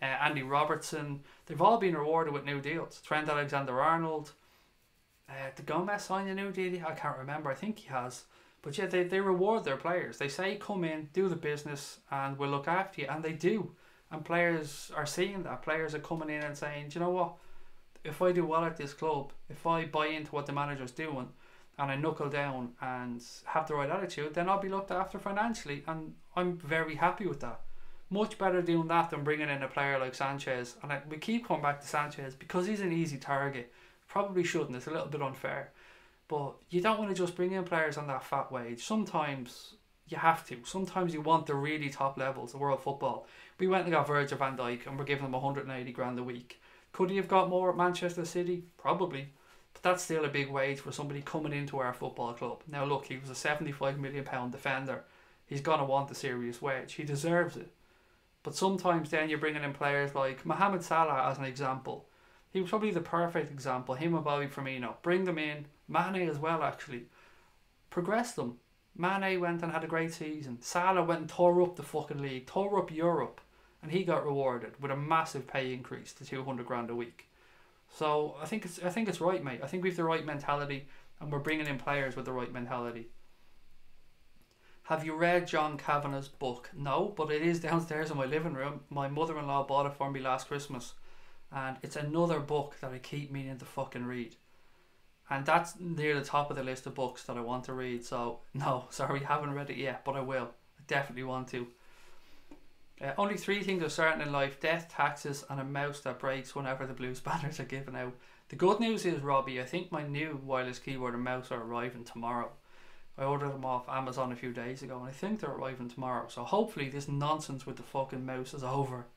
Andy Robertson, they've all been rewarded with new deals. Trent Alexander-Arnold, did Gomez sign a new deal? I can't remember. I think he has. But yeah, they reward their players. They say, come in, do the business, and we'll look after you. And they do. And players are seeing that. Players are coming in and saying, do you know what? If I do well at this club, if I buy into what the manager's doing, and I knuckle down and have the right attitude, then I'll be looked after financially, and I'm very happy with that. Much better doing that than bringing in a player like Sanchez. And we keep coming back to Sanchez because he's an easy target. Probably shouldn't, it's a little bit unfair. But you don't want to just bring in players on that fat wage. Sometimes you have to. Sometimes you want the really top levels of world football. We went and got Virgil van Dijk and we're giving him 180 grand a week. Could he have got more at Manchester City? Probably. But that's still a big wage for somebody coming into our football club. Now look, he was a £75 million defender. He's going to want a serious wage. He deserves it. But sometimes then you're bringing in players like Mohamed Salah as an example. He was probably the perfect example. Him and Bobby Firmino. Bring them in. Mané as well, actually. Progress them. Mané went and had a great season. Salah went and tore up the fucking league. Tore up Europe. And he got rewarded with a massive pay increase to 200 grand a week. So I think it's right, mate. I think we've the right mentality and we're bringing in players with the right mentality. Have you read John Kavanagh's book? No, but it is downstairs in my living room. My mother-in-law bought it for me last Christmas. And it's another book that I keep meaning to fucking read. And that's near the top of the list of books that I want to read. So, no, sorry, haven't read it yet, but I will. I definitely want to. Only 3 things are certain in life: death, taxes, and a mouse that breaks whenever the blues banners are given out. The good news is, Robbie, I think my new wireless keyboard and mouse are arriving tomorrow. I ordered them off Amazon a few days ago and I think they're arriving tomorrow. So hopefully this nonsense with the fucking mouse is over.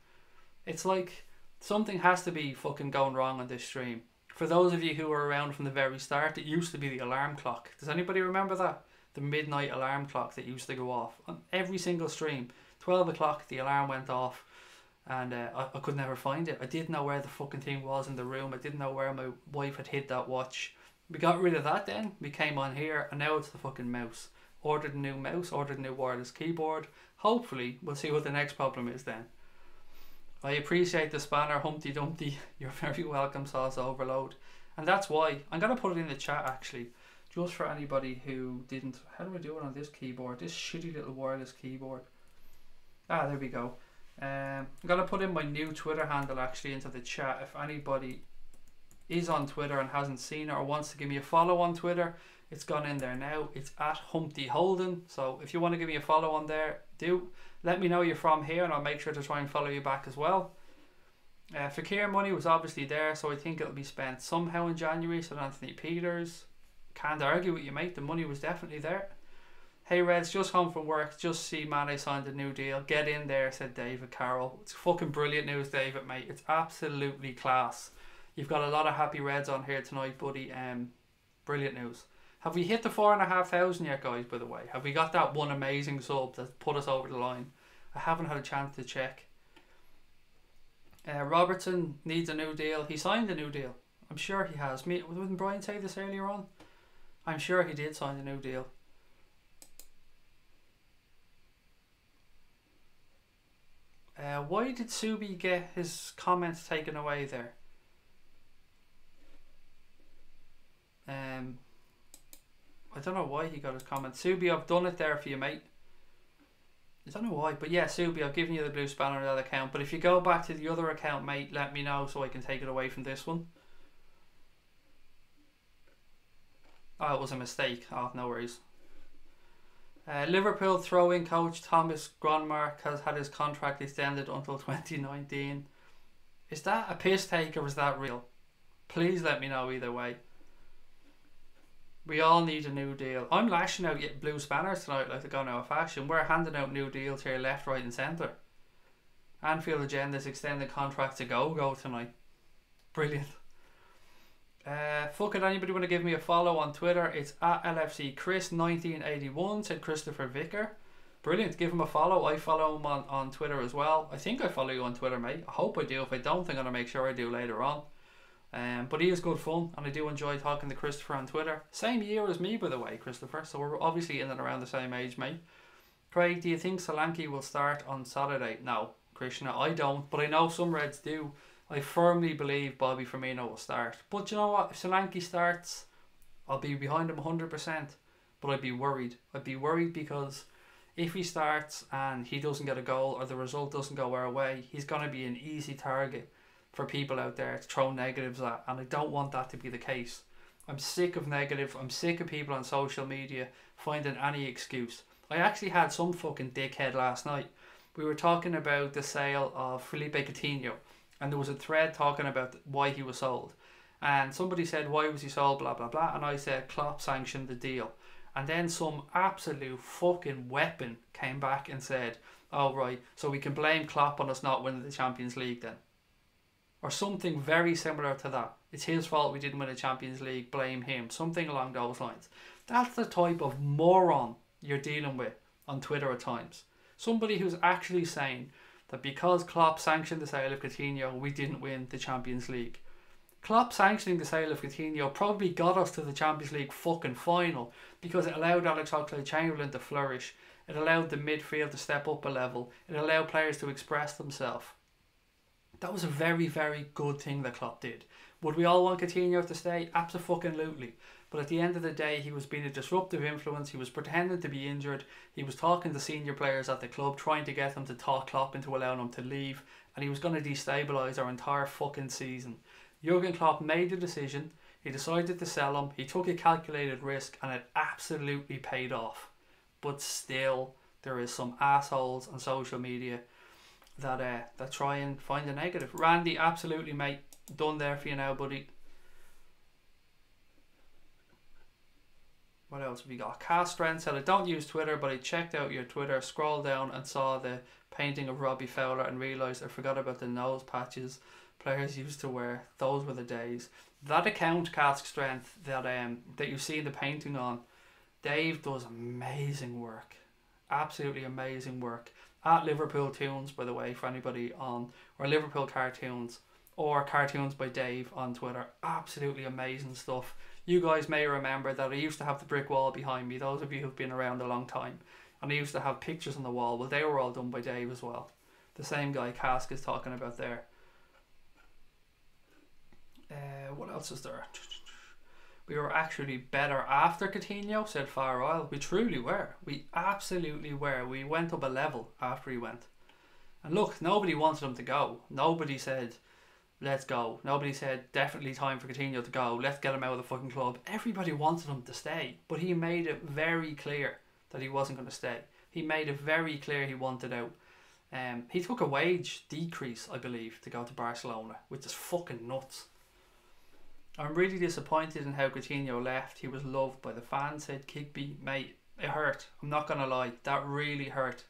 It's like something has to be fucking going wrong on this stream. For those of you who were around from the very start, it used to be the alarm clock. Does anybody remember that? The midnight alarm clock that used to go off on every single stream. 12 o'clock the alarm went off and I could never find it. I didn't know where the fucking thing was in the room. I didn't know where my wife had hid that watch. We got rid of that then. We came on here and now it's the fucking mouse. Ordered a new mouse, ordered a new wireless keyboard. Hopefully we'll see what the next problem is then. I appreciate the spanner, Humpty Dumpty. You're very welcome, Sauce Overload. And that's why I'm going to put it in the chat actually, just for anybody who didn't. How do I do it on this keyboard? This shitty little wireless keyboard. Ah, there we go. I'm going to put in my new Twitter handle actually into the chat. If anybody is on Twitter and hasn't seen it or wants to give me a follow on Twitter, it's gone in there now. It's at Humpty Holden. So if you want to give me a follow on there, do. Let me know you're from here and I'll make sure to try and follow you back as well. Fekir money was obviously there, so I think it'll be spent somehow in January. So Anthony Peters. Can't argue with you, mate. The money was definitely there. Hey Reds, just home from work, just see Mané signed a new deal. Get in there, said David Carroll. It's fucking brilliant news, David, mate. It's absolutely class. You've got a lot of happy Reds on here tonight, buddy. Brilliant news. Have we hit the 4,500 yet, guys, by the way? Have we got that one amazing sub that put us over the line? I haven't had a chance to check. Robertson needs a new deal. He signed a new deal. I'm sure he has. Wouldn't Brian say this earlier on? I'm sure he did sign a new deal. Why did Subi get his comments taken away there? I don't know why he got his comments. Subi, I've done it there for you, mate. I don't know why, but yeah, Subi, I've given you the blue spanner on that account. But if you go back to the other account, mate, let me know so I can take it away from this one. Oh, it was a mistake. Oh, no worries. Liverpool throw-in coach Thomas Gronmark has had his contract extended until 2019. Is that a piss take or is that real? Please let me know either way. We all need a new deal. I'm lashing out blue spanners tonight like they're going out of fashion. We're handing out new deals here left, right and centre. Anfield Agenda's extended contract to go tonight. Brilliant. Fuck it, anybody want to give me a follow on Twitter? It's at LFC Chris 1981, said Christopher Vicker. Brilliant, give him a follow. I follow him on Twitter as well. I think I follow you on Twitter, mate. I hope I do. If I don't, I'm going to make sure I do later on. But he is good fun, and I do enjoy talking to Christopher on Twitter. Same year as me, by the way, Christopher, so we're obviously in and around the same age, mate. Craig, do you think Solanke will start on Saturday? No, Krishna, I don't, but I know some Reds do. I firmly believe Bobby Firmino will start. But you know what? If Solanke starts, I'll be behind him 100%. But I'd be worried. I'd be worried because if he starts and he doesn't get a goal or the result doesn't go our way, he's going to be an easy target for people out there to throw negatives at. And I don't want that to be the case. I'm sick of negative. I'm sick of people on social media finding any excuse. I actually had some fucking dickhead last night. We were talking about the sale of Felipe Coutinho. And there was a thread talking about why he was sold. And somebody said, why was he sold, blah, blah, blah. And I said, Klopp sanctioned the deal. And then some absolute fucking weapon came back and said, oh, right, so we can blame Klopp on us not winning the Champions League then. Or something very similar to that. It's his fault we didn't win the Champions League, blame him. Something along those lines. That's the type of moron you're dealing with on Twitter at times. Somebody who's actually saying that because Klopp sanctioned the sale of Coutinho, we didn't win the Champions League. Klopp sanctioning the sale of Coutinho probably got us to the Champions League fucking final because it allowed Alex Oxlade-Chamberlain to flourish. It allowed the midfield to step up a level. It allowed players to express themselves. That was a very, very good thing that Klopp did. Would we all want Coutinho to stay? Absolutely. But at the end of the day, he was being a disruptive influence. He was pretending to be injured. He was talking to senior players at the club, trying to get them to talk Klopp into allowing him to leave. And he was going to destabilise our entire fucking season. Jurgen Klopp made the decision. He decided to sell him. He took a calculated risk and it absolutely paid off. But still, there is some assholes on social media that try and find a negative. Randy, absolutely, mate. Done there for you now, buddy. What else have we got? Cast Strength said, I don't use Twitter, but I checked out your Twitter, scrolled down and saw the painting of Robbie Fowler and realised I forgot about the nose patches players used to wear. Those were the days. That account, Cast Strength, that you see the painting on, Dave does amazing work. Absolutely amazing work. At Liverpool Tunes, by the way, for anybody on, or Liverpool Cartoons, or Cartoons by Dave on Twitter. Absolutely amazing stuff. You guys may remember that I used to have the brick wall behind me, those of you who've been around a long time. And I used to have pictures on the wall. Well, they were all done by Dave as well. The same guy Cask is talking about there. What else is there? We were actually better after Coutinho, said Far Isle. We truly were. We absolutely were. We went up a level after he went. And look, nobody wanted him to go. Nobody said, let's go. Nobody said, definitely time for Coutinho to go. Let's get him out of the fucking club. Everybody wanted him to stay. But he made it very clear that he wasn't going to stay. He made it very clear he wanted out. He took a wage decrease, I believe, to go to Barcelona, which is fucking nuts. I'm really disappointed in how Coutinho left. He was loved by the fans, said Kigby. Mate, it hurt. I'm not going to lie. That really hurt.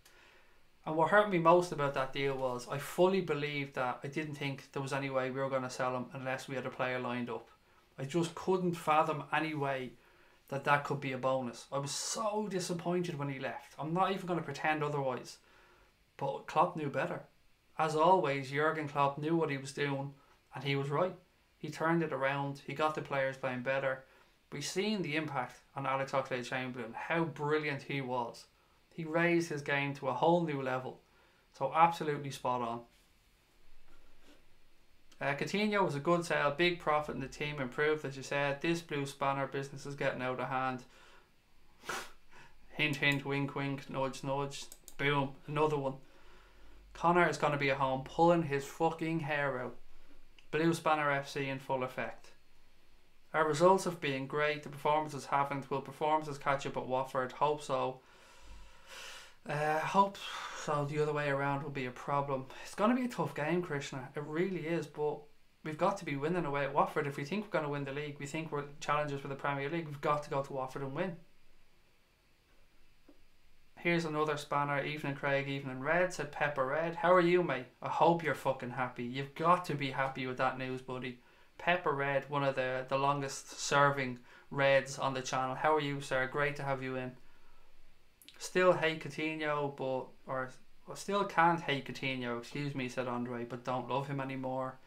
And what hurt me most about that deal was I fully believed that I didn't think there was any way we were going to sell him unless we had a player lined up. I just couldn't fathom any way that could be a bonus. I was so disappointed when he left. I'm not even going to pretend otherwise. But Klopp knew better. As always, Jurgen Klopp knew what he was doing, and he was right. He turned it around. He got the players playing better. We've seen the impact on Alex Oxlade-Chamberlain, how brilliant he was. He raised his game to a whole new level. So absolutely spot on. Coutinho was a good sale, big profit, and the team improved, as you said. This blue spanner business is getting out of hand. Hint, hint, wink, wink, nudge, nudge. Boom, another one. Connor is going to be at home pulling his fucking hair out. Blue Spanner FC in full effect. Our results have been great. The performances haven't. Will performances catch up at Watford? Hope so. Hope so. The other way around will be a problem. It's going to be a tough game, Krishna. It really is. But we've got to be winning away at Watford. If we think we're going to win the league, we think we're challengers for the Premier League, we've got to go to Watford and win. Here's another spanner. Evening Craig, evening Red, said Pepper Red. How are you, mate? I hope you're fucking happy. You've got to be happy with that news, buddy. Pepper Red, one of the longest serving Reds on the channel. How are you, sir? Great to have you in. Still hate Coutinho, still can't hate Coutinho, excuse me, said Andre, but don't love him anymore.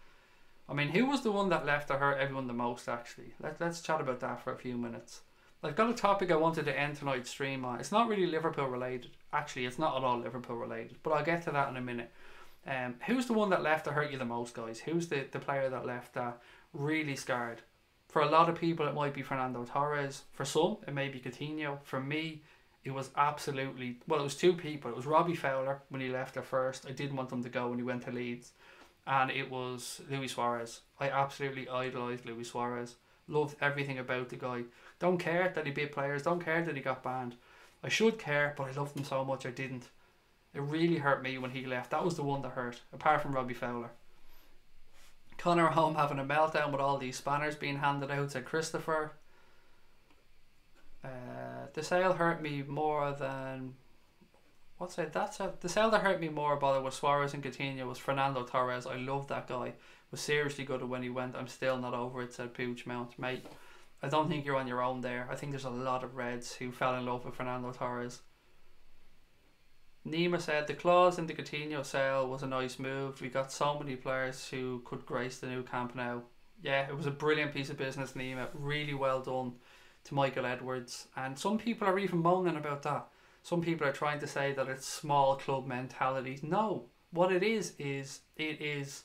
I mean, who was the one that left to hurt everyone the most, actually? Let's chat about that for a few minutes. I've got a topic I wanted to end tonight's stream on. It's not really Liverpool related. Actually, it's not at all Liverpool related, but I'll get to that in a minute. Who's the one that left to hurt you the most, guys? Who's the player that left really scarred? For a lot of people, it might be Fernando Torres. For some, it may be Coutinho. For me, it was absolutely... Well, it was two people. It was Robbie Fowler when he left at first. I didn't want him to go when he went to Leeds. And it was Luis Suarez. I absolutely idolised Luis Suarez. Loved everything about the guy. Don't care that he beat players. Don't care that he got banned. I should care, but I loved him so much I didn't. It really hurt me when he left. That was the one that hurt, apart from Robbie Fowler. Connor at home having a meltdown with all these spanners being handed out, said Christopher. The sale hurt me more than... What's it? The sale that hurt me more about was Suarez and Coutinho was Fernando Torres. I loved that guy. Was seriously good when he went. I'm still not over it, said Pooch Mount. Mate, I don't think you're on your own there. I think there's a lot of Reds who fell in love with Fernando Torres. Nima said the clause in the Coutinho sale was a nice move. We got so many players who could grace the new Camp Nou. Yeah, it was a brilliant piece of business, Nima. Really well done to Michael Edwards. And some people are even moaning about that. Some people are trying to say that it's small club mentality. No, what it is it is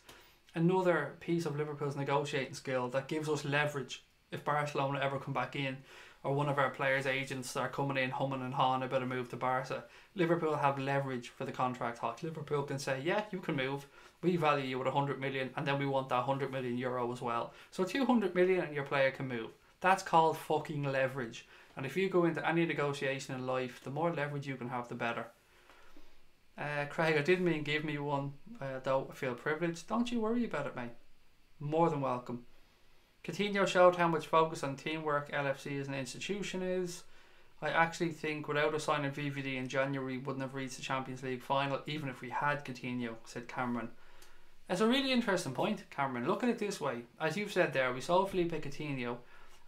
another piece of Liverpool's negotiating skill that gives us leverage if Barcelona ever come back in, or one of our players' agents start coming in humming and hawing about a move to Barca. Liverpool have leverage for the contract talk. Liverpool can say, yeah, you can move. We value you at 100 million, and then we want that 100 million euro as well. So 200 million and your player can move. That's called fucking leverage. And if you go into any negotiation in life, the more leverage you can have, the better. Craig, I didn't mean give me one, though I feel privileged. Don't you worry about it, mate. More than welcome. Coutinho showed how much focus on teamwork LFC as an institution is. I actually think without a signing VVD in January, we wouldn't have reached the Champions League final, even if we had Coutinho, said Cameron. It's a really interesting point, Cameron. Look at it this way. As you've said there, we sold Felipe Coutinho,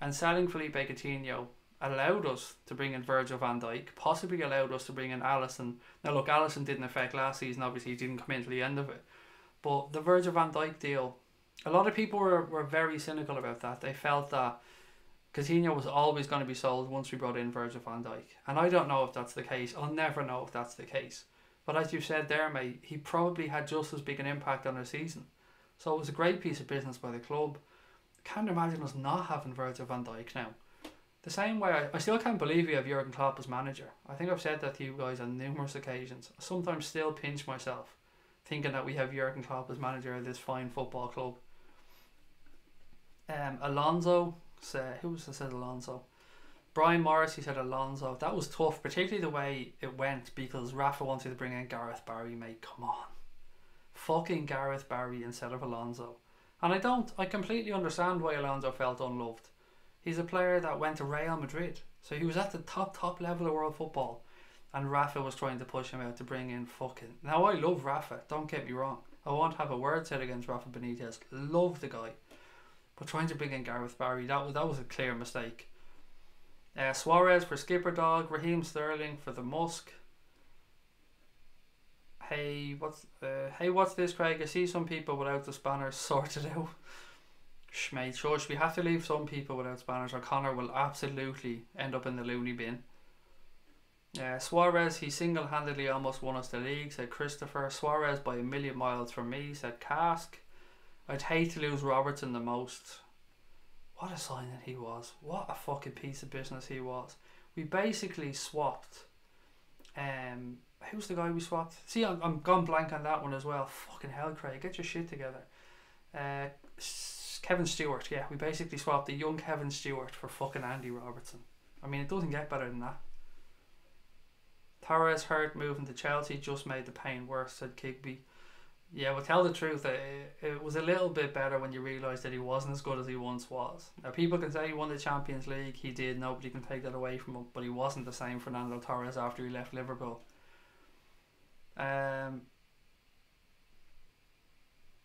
and selling Felipe Coutinho allowed us to bring in Virgil van Dijk, possibly allowed us to bring in Alisson. Now look, Alisson didn't affect last season, obviously he didn't come into the end of it. But the Virgil van Dijk deal, a lot of people were very cynical about that. They felt that Coutinho was always going to be sold once we brought in Virgil van Dijk. And I don't know if that's the case. I'll never know if that's the case. But as you said there, mate, he probably had just as big an impact on our season. So it was a great piece of business by the club. Can't imagine us not having Virgil van Dijk now. The same way, I still can't believe we have Jurgen Klopp as manager. I think I've said that to you guys on numerous occasions. I sometimes still pinch myself thinking that we have Jurgen Klopp as manager of this fine football club. Alonso said, who was that said Alonso? Brian Morris, he said Alonso. That was tough, particularly the way it went, because Rafa wanted to bring in Gareth Barry, mate. Come on. Fucking Gareth Barry instead of Alonso. And I completely understand why Alonso felt unloved. He's a player that went to Real Madrid, so he was at the top level of world football, and Rafa was trying to push him out to bring in fucking... Now I love Rafa, don't get me wrong. I won't have a word said against Rafa Benitez. Love the guy. But trying to bring in Gareth Barry, that was a clear mistake. Suarez for Skipper Dog, Raheem Sterling for the Musk. What's this, Craig? I see some people without the spanners sorted out. Mate, shush, we have to leave some people without spanners or Connor will absolutely end up in the loony bin. Suarez, he single-handedly almost won us the league, said Christopher. Suarez by a million miles from me, said Cask. I'd hate to lose Robertson the most. What a signing he was. What a fucking piece of business he was. We basically swapped. Who's the guy we swapped? See, I'm gone blank on that one as well. Fucking hell, Craig, get your shit together. Kevin Stewart, yeah, we basically swapped the young Kevin Stewart for fucking Andy Robertson. I mean, it doesn't get better than that. Torres hurt moving to Chelsea just made the pain worse, said Kigby. Yeah, well, tell the truth, it was a little bit better when you realised that he wasn't as good as he once was. Now, people can say he won the Champions League, he did, nobody can take that away from him, but he wasn't the same Fernando Torres after he left Liverpool.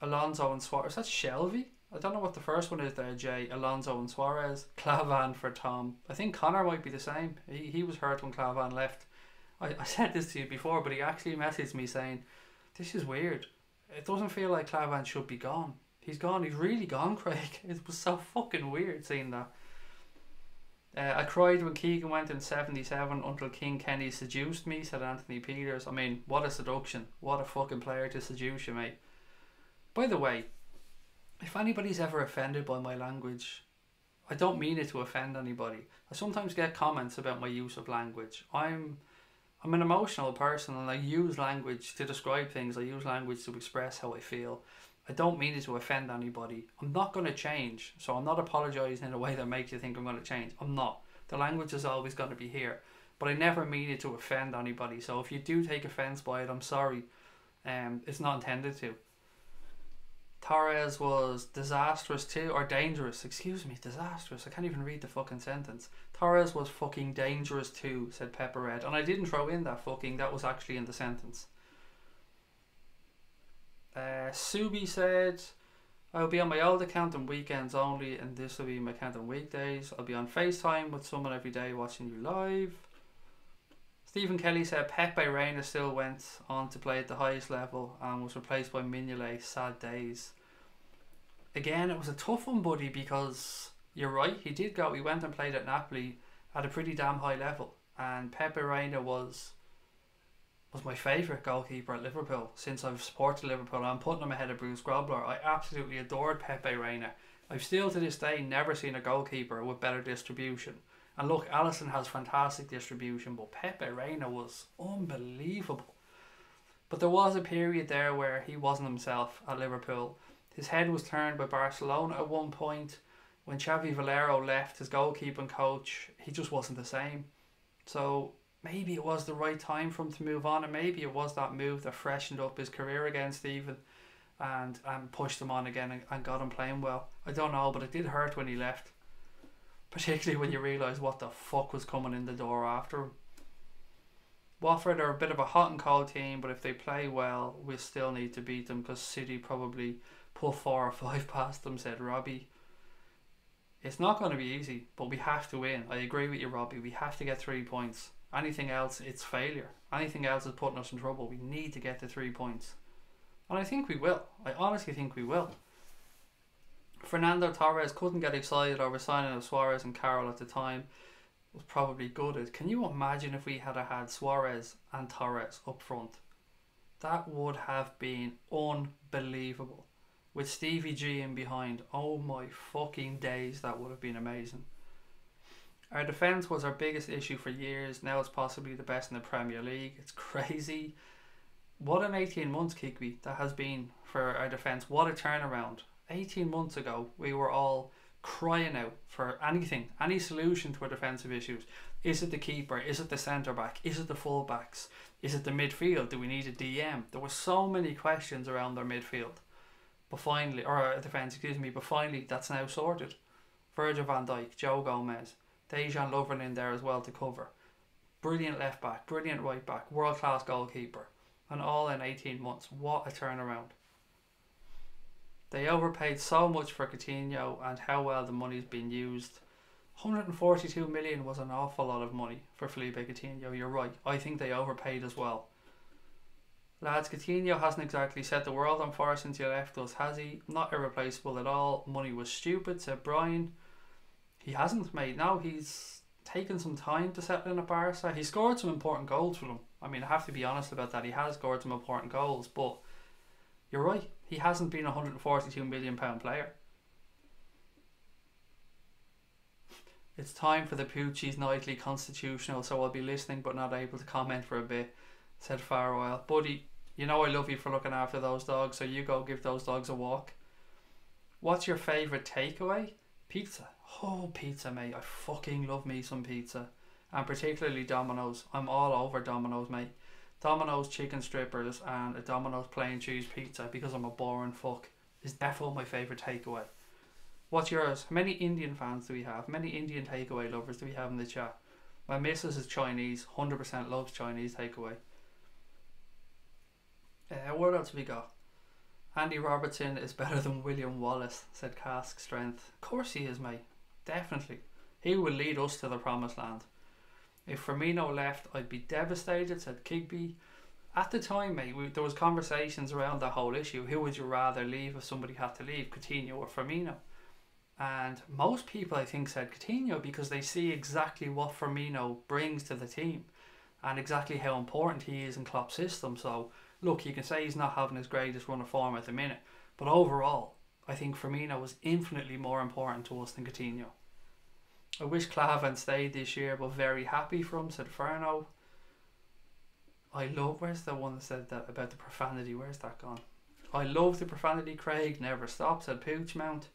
Alonso and Suarez, that's Shelby? I don't know what the first one is there, Jay. Alonso and Suarez. Clavan for Tom. I think Connor might be the same. He was hurt when Clavan left. I said this to you before, but he actually messaged me saying, this is weird. It doesn't feel like Clavan should be gone. He's gone. He's really gone, Craig. It was so fucking weird seeing that. I cried when Keegan went in 77 until King Kenny seduced me, said Anthony Peters. I mean, what a seduction. What a fucking player to seduce you, mate. By the way, if anybody's ever offended by my language, I don't mean it to offend anybody. I sometimes get comments about my use of language. I'm an emotional person and I use language to describe things. I use language to express how I feel. I don't mean it to offend anybody. I'm not going to change, so I'm not apologising in a way that makes you think I'm going to change. I'm not. The language is always going to be here, but I never mean it to offend anybody. So if you do take offence by it, I'm sorry. It's not intended to. Torres was disastrous too, or dangerous, excuse me, disastrous. I can't even read the fucking sentence. Torres was fucking dangerous too, said Pepper Red. And I didn't throw in that fucking, that was actually in the sentence. Subi said, I'll be on my old account on weekends only, and this will be my account on weekdays. I'll be on FaceTime with someone every day watching you live. Stephen Kelly said Pepe Reina still went on to play at the highest level and was replaced by Mignolet. Sad days. Again, it was a tough one, buddy, because you're right, he did go. He went and played at Napoli at a pretty damn high level, and Pepe Reina was my favourite goalkeeper at Liverpool since I've supported Liverpool. I'm putting him ahead of Bruce Grobbler. I absolutely adored Pepe Reina. I've still to this day never seen a goalkeeper with better distribution. And look, Alisson has fantastic distribution, but Pepe Reina was unbelievable. But there was a period there where he wasn't himself at Liverpool. His head was turned by Barcelona at one point. When Xavi Valero left, his goalkeeping coach, he just wasn't the same. So maybe it was the right time for him to move on, and maybe it was that move that freshened up his career again, Stephen, and pushed him on again and got him playing well. I don't know, but it did hurt when he left. Particularly when you realise what the fuck was coming in the door after him. Watford are a bit of a hot and cold team, but if they play well, we still need to beat them because City probably put 4 or 5 past them, said Robbie. It's not going to be easy, but we have to win. I agree with you, Robbie. We have to get 3 points. Anything else, it's failure. Anything else is putting us in trouble. We need to get to 3 points. And I think we will. I honestly think we will. Fernando Torres couldn't get excited over signing of Suarez and Carroll at the time. Was probably gutted. Can you imagine if we had had Suarez and Torres up front? That would have been unbelievable. With Stevie G in behind. Oh my fucking days, that would have been amazing. Our defence was our biggest issue for years. Now it's possibly the best in the Premier League. It's crazy. What an 18 months, Kikwi, that has been for our defence. What a turnaround. 18 months ago, we were all crying out for anything, any solution to our defensive issues. Is it the keeper? Is it the centre back? Is it the full backs? Is it the midfield? Do we need a DM? There were so many questions around our midfield, but finally, or our defence, excuse me, but finally that's now sorted. Virgil van Dijk, Joe Gomez, Dejan Lovren in there as well to cover. Brilliant left back, brilliant right back, world class goalkeeper, and all in 18 months. What a turnaround. They overpaid so much for Coutinho, and how well the money's been used. 142 million was an awful lot of money for Felipe Coutinho. You're right. I think they overpaid as well. Lads, Coutinho hasn't exactly set the world on fire since he left us, has he? Not irreplaceable at all. Money was stupid, said Brian. He hasn't, mate. No, he's taken some time to settle in at Barca. He scored some important goals for them. I mean, I have to be honest about that. He has scored some important goals, but you're right. He hasn't been a £142 million player. It's time for the Poochie's nightly constitutional, so I'll be listening but not able to comment for a bit, said Farwell. Buddy, you know I love you for looking after those dogs, so you go give those dogs a walk. What's your favourite takeaway? Pizza. Oh, pizza, mate. I fucking love me some pizza. And particularly Domino's. I'm all over Domino's, mate. Domino's chicken strippers and a Domino's plain cheese pizza, because I'm a boring fuck, is definitely my favourite takeaway. What's yours? How many Indian fans do we have? How many Indian takeaway lovers do we have in the chat? My missus is Chinese, 100% loves Chinese takeaway. What else have we got? Andy Robertson is better than William Wallace, said Cask Strength. Of course he is, mate. Definitely. He will lead us to the promised land. If Firmino left, I'd be devastated, said Kigby. At the time, mate, there was conversations around that whole issue. Who would you rather leave if somebody had to leave, Coutinho or Firmino? And most people, I think, said Coutinho, because they see exactly what Firmino brings to the team and exactly how important he is in Klopp's system. So, look, you can say he's not having his greatest run of form at the minute, but overall, I think Firmino was infinitely more important to us than Coutinho. I wish Clavan stayed this year, but very happy for him, said Ferno. I love, where's the one that said that about the profanity? Where's that gone? I love the profanity, Craig, never stop, said Poochmount.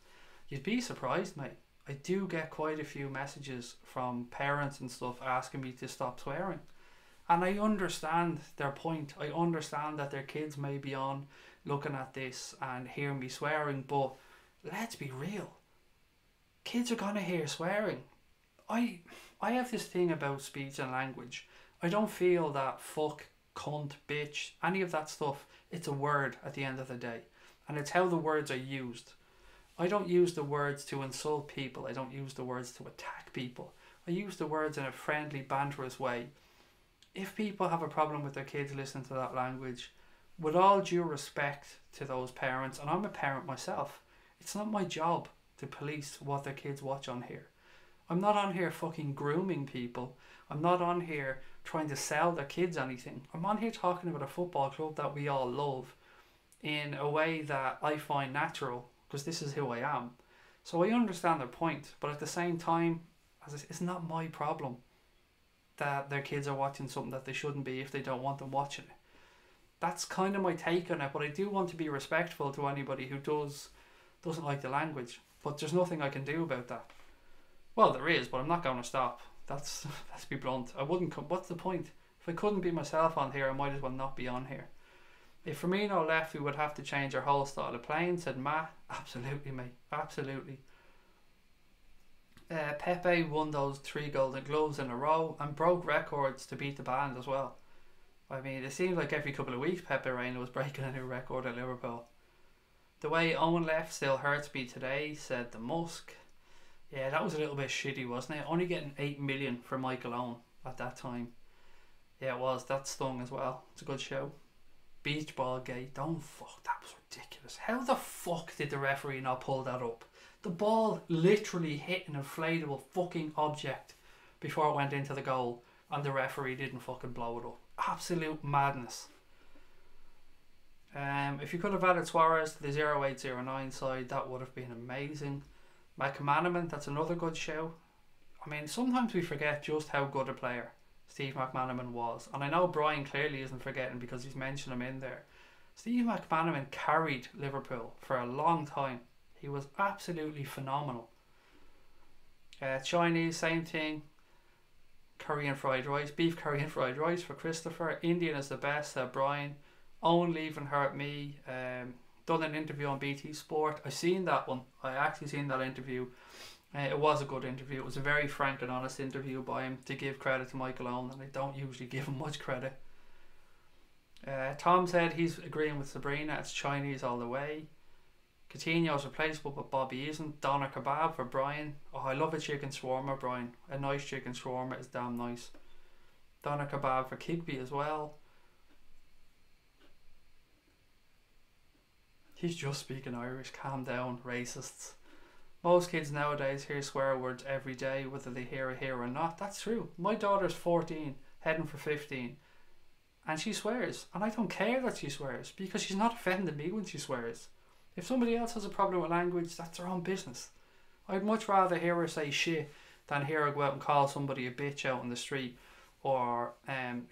You'd be surprised, mate. I do get quite a few messages from parents and stuff asking me to stop swearing. And I understand their point. I understand that their kids may be on looking at this and hearing me swearing, but let's be real. Kids are going to hear swearing. I have this thing about speech and language. I don't feel that fuck, cunt, bitch, any of that stuff. It's a word at the end of the day. And it's how the words are used. I don't use the words to insult people. I don't use the words to attack people. I use the words in a friendly, banterous way. If people have a problem with their kids listening to that language, with all due respect to those parents, and I'm a parent myself, it's not my job to police what their kids watch on here. I'm not on here fucking grooming people. I'm not on here trying to sell their kids anything. I'm on here talking about a football club that we all love in a way that I find natural, because this is who I am. So I understand their point, but at the same time, it's not my problem that their kids are watching something that they shouldn't be if they don't want them watching it. That's kind of my take on it, but I do want to be respectful to anybody who doesn't like the language. But there's nothing I can do about that. Well, there is, but I'm not going to stop. Let's be blunt. I wouldn't come. What's the point? If I couldn't be myself on here, I might as well not be on here. If Firmino left, we would have to change our whole style of playing, said Matt. Absolutely, mate. Absolutely. Pepe won those 3 Golden Gloves in a row and broke records to beat the band as well. I mean, it seems like every couple of weeks Pepe Reina was breaking a new record at Liverpool. The way Owen left still hurts me today, said the Musk. Yeah, that was a little bit shitty, wasn't it? Only getting 8 million for Michael Owen at that time. Yeah, it was. That stung as well. It's a good show. Beach ball gate. Don't fuck. That was ridiculous. How the fuck did the referee not pull that up? The ball literally hit an inflatable fucking object before it went into the goal, and the referee didn't fucking blow it up. Absolute madness. If you could have added Suarez to the 0809 side, that would have been amazing. McManaman, that's another good show. I mean, sometimes we forget just how good a player Steve McManaman was. And I know Brian clearly isn't forgetting because he's mentioned him in there. Steve McManaman carried Liverpool for a long time. He was absolutely phenomenal. Chinese, same thing. Curry and fried rice. Beef curry and fried rice for Christopher. Indian is the best, said Brian. Owen leaving hurt me. Done an interview on BT Sport. I seen that one. I actually seen that interview. It was a good interview. It was a very frank and honest interview by him, to give credit to Michael Owen, and I don't usually give him much credit. Tom said he's agreeing with Sabrina. It's Chinese all the way. Coutinho's replaceable, but Bobby isn't. Doner kebab for Brian. Oh, I love a chicken shawarma, Brian. A nice chicken shawarma is damn nice. Doner kebab for Kigby as well. He's just speaking Irish. Calm down, racists. Most kids nowadays hear swear words every day, whether they hear it here or not. That's true. My daughter's 14, heading for 15, and she swears. And I don't care that she swears, because she's not offending me when she swears. If somebody else has a problem with language, that's their own business. I'd much rather hear her say shit than hear her go out and call somebody a bitch out in the street, or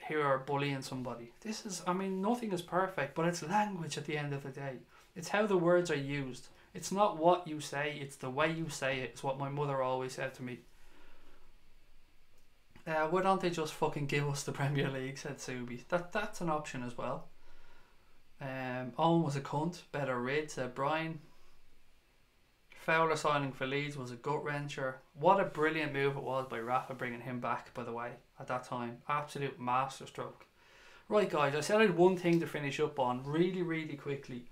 hear her bullying somebody. Nothing is perfect, but it's language at the end of the day. It's how the words are used. It's not what you say, it's the way you say it, is what my mother always said to me. Why don't they just fucking give us the Premier League, said Subi. That's an option as well. Owen was a cunt, better rid, said Brian. Fowler signing for Leeds was a gut wrencher. What a brilliant move it was by Rafa bringing him back, by the way, at that time. Absolute masterstroke. Right guys, I said I had one thing to finish up on really, really quickly.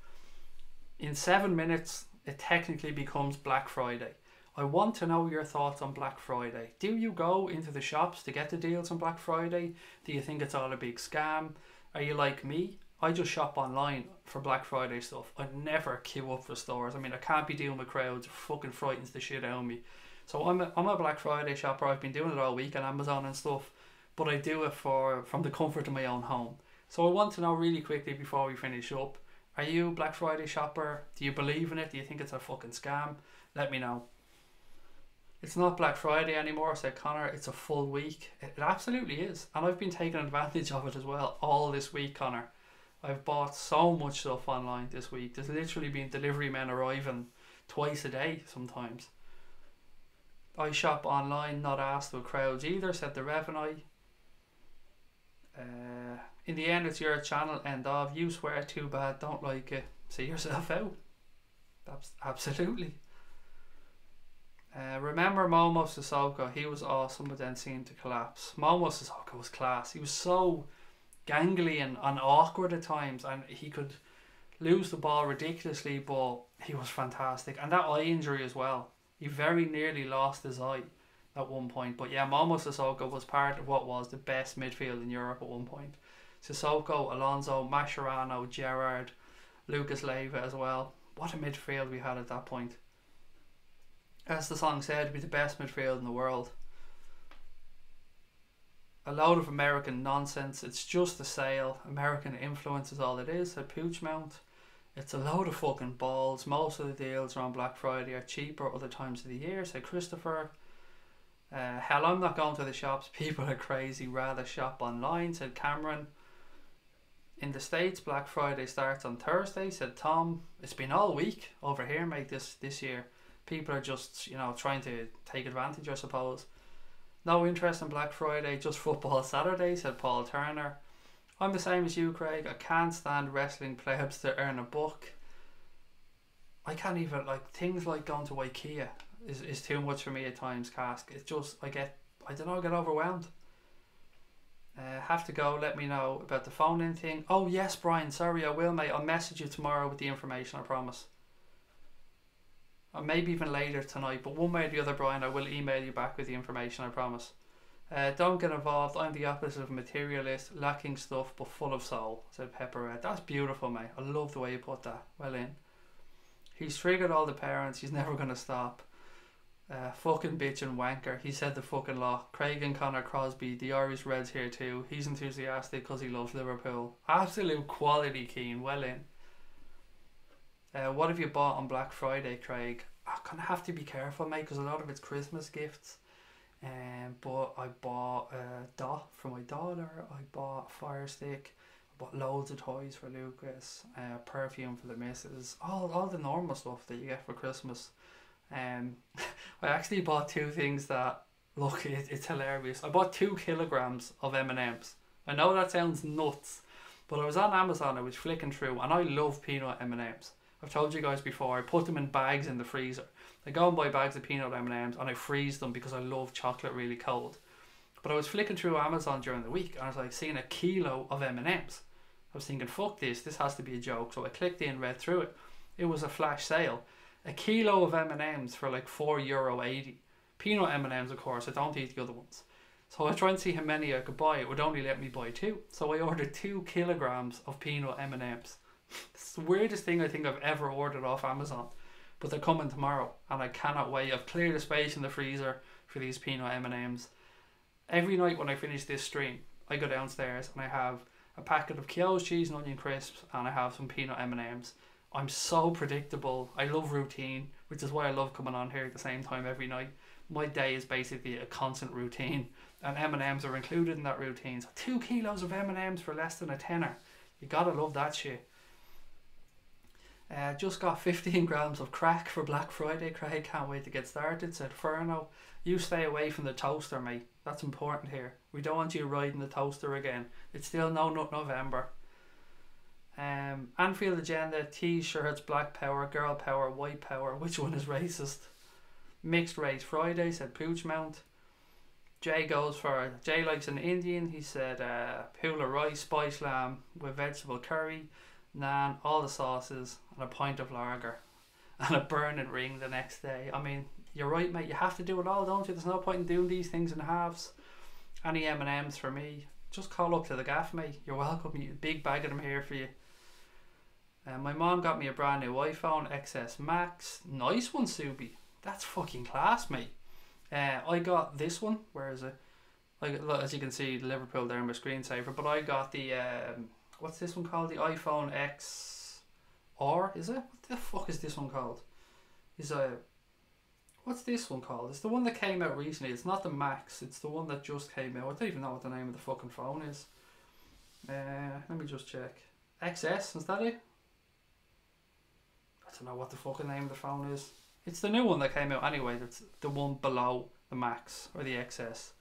In 7 minutes, it technically becomes Black Friday. I want to know your thoughts on Black Friday. Do you go into the shops to get the deals on Black Friday? Do you think it's all a big scam? Are you like me? I just shop online for Black Friday stuff. I never queue up for stores. I mean, I can't be dealing with crowds. It fucking frightens the shit out of me. So I'm a Black Friday shopper. I've been doing it all week on Amazon and stuff. But I do it from the comfort of my own home. So I want to know really quickly before we finish up. Are you a Black Friday shopper? Do you believe in it? Do you think it's a fucking scam? Let me know. It's not Black Friday anymore, said Connor. It's a full week. It absolutely is. And I've been taking advantage of it as well all this week, Connor. I've bought so much stuff online this week. There's literally been delivery men arriving twice a day sometimes. I shop online, not asked with crowds either, said the Revenue. In the end, it's your channel, end of. You swear too bad, don't like it. See yourself out. Absolutely. Remember Momo Sissoko? He was awesome, but then seemed to collapse. Momo Sissoko was class. He was so gangly and awkward at times, and he could lose the ball ridiculously, but he was fantastic. And that eye injury as well. He very nearly lost his eye at one point. But yeah, Momo Sissoko was part of what was the best midfield in Europe at one point. Sissoko, Alonso, Mascherano, Gerrard, Lucas Leiva as well. What a midfield we had at that point. As the song said, it'd be the best midfield in the world. A load of American nonsense. It's just a sale. American influence is all it is, said Poochmount. It's a load of fucking balls. Most of the deals around Black Friday are cheaper other times of the year, said Christopher. Hell, I'm not going to the shops. People are crazy. Rather shop online, said Cameron. In the States, Black Friday starts on Thursday, said Tom. It's been all week over here, mate, this year. People are just, trying to take advantage, I suppose. No interest in Black Friday, just football Saturday, said Paul Turner. I'm the same as you, Craig. I can't stand wrestling plebs to earn a buck. I can't even, things like going to IKEA is too much for me at times, Cask. It's just, I get overwhelmed. Have to go, let me know about the phone-in thing. Oh yes, Brian, sorry, I will, mate. I'll message you tomorrow with the information, I promise. Or maybe even later tonight, but one way or the other, Brian, I will email you back with the information, I promise. Don't get involved. I'm the opposite of materialist, lacking stuff but full of soul, said Pepper Red. That's beautiful, mate. I love the way you put that. Well in. He's triggered all the parents. He's never going to stop. Fucking bitch and wanker. He said the fucking lot. Craig and Connor Crosby, the Irish Reds here too. He's enthusiastic because he loves Liverpool. Absolute quality, Keane. Well in. What have you bought on Black Friday, Craig? I'm going to have to be careful, mate, because a lot of it's Christmas gifts. But I bought a dot for my daughter. I bought a Fire Stick. I bought loads of toys for Lucas. Perfume for the missus. All the normal stuff that you get for Christmas. I actually bought two things that, look, it's hilarious. I bought 2 kilograms of M&M's. I know that sounds nuts, but I was on Amazon, I was flicking through, and I love peanut M&M's. I've told you guys before, I put them in bags in the freezer. I go and buy bags of peanut M&M's and I freeze them because I love chocolate really cold. But I was flicking through Amazon during the week and I was like seeing 1 kilo of M&M's. I was thinking, fuck this has to be a joke. So I clicked in, read through it. It was a flash sale. 1 kilo of M&M's for like €4.80. Peanut M&M's, of course, I don't eat the other ones. So I was trying to see how many I could buy. It would only let me buy 2. So I ordered 2 kilograms of peanut M&M's. It's the weirdest thing I think I've ever ordered off Amazon. But they're coming tomorrow, and I cannot wait. I've cleared a space in the freezer for these peanut M&Ms. Every night when I finish this stream, I go downstairs and I have a packet of Kyo's cheese and onion crisps, and I have some peanut M&Ms. I'm so predictable. I love routine, which is why I love coming on here at the same time every night. My day is basically a constant routine, and M&Ms are included in that routine. So 2 kilos of M&Ms for less than a tenner. You gotta love that shit. Just got 15 grams of crack for Black Friday. Craig, can't wait to get started, said Ferno. You stay away from the toaster, mate. That's important here. We don't want you riding the toaster again. It's still no nut November. Anfield agenda, t-shirts, black power, girl power, white power. Which one is racist? Mixed race Friday, said Pooch Mount. Jay likes an Indian. He said pula rice, spice lamb with vegetable curry, naan, all the sauces, and a pint of lager, and a burning ring the next day. I mean, you're right, mate. You have to do it all, don't you? There's no point in doing these things in halves. Any M&Ms for me? Just call up to the gaff, mate. You're welcome. Big bag of them here for you. My mom got me a brand new iPhone XS Max. Nice one, Subi. That's fucking class, mate. I got this one. Where is it? As you can see, Liverpool there in my screensaver. But I got the what's this one called? The iPhone XR, is it? What the fuck is this one called? What's this one called? It's the one that came out recently. It's not the Max. It's the one that just came out. I don't even know what the name of the fucking phone is. Let me just check. XS, is that it? I don't know what the fucking name of the phone is. It's the new one that came out anyway. That's the one below the Max or the XS.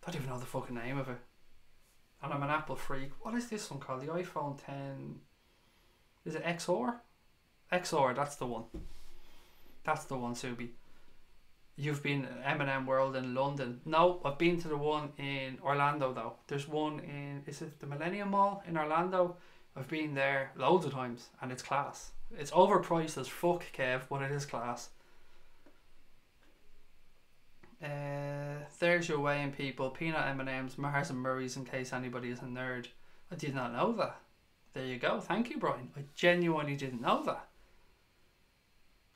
I don't even know the fucking name of it. And I'm an Apple freak. What is this one called? The iPhone 10. Is it XR? XR, that's the one. That's the one, Subi. You've been M&M World in London. No, I've been to the one in Orlando though. There's one in, is it the Millennium Mall in Orlando? I've been there loads of times and it's class. It's overpriced as fuck, Kev, but it is class. There's your weighing, people. Peanut M&Ms, Mars and Murray's, in case anybody is a nerd. I did not know that. There you go. Thank you, Brian. I genuinely didn't know that.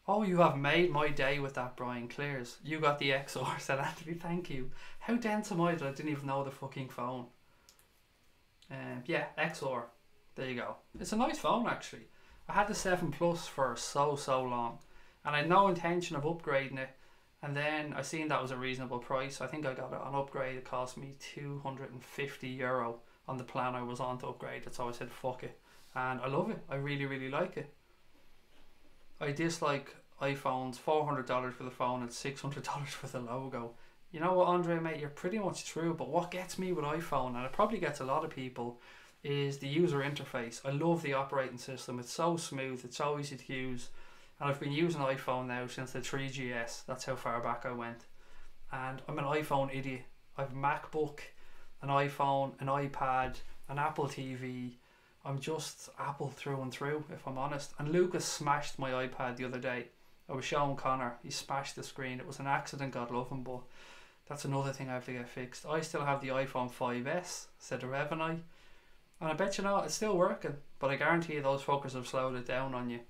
Oh, you have made my day with that, Brian Clears. You got the XR, said Anthony. Thank you. How dense am I that I didn't even know the fucking phone? Yeah, XR. There you go. It's a nice phone, actually. I had the 7 Plus for so long, and I had no intention of upgrading it. And then I seen that was a reasonable price. I think I got it on upgrade. It cost me €250 on the plan I was on to upgrade it. So I said, fuck it. And I love it. I really like it. I dislike iPhones. $400 for the phone and $600 for the logo. You know what, Andre, mate? You're pretty much true. But what gets me with iPhone, and it probably gets a lot of people, is the user interface. I love the operating system. It's so smooth. It's so easy to use. And I've been using iPhone now since the 3GS. That's how far back I went. And I'm an iPhone idiot. I've a MacBook, an iPhone, an iPad, an Apple TV. I'm just Apple through and through, if I'm honest. And Lucas smashed my iPad the other day. I was showing Connor. He smashed the screen. It was an accident, God love him, but that's another thing I have to get fixed. I still have the iPhone 5S, said the Revenai. And I bet you know, it's still working. But I guarantee you those fuckers have slowed it down on you.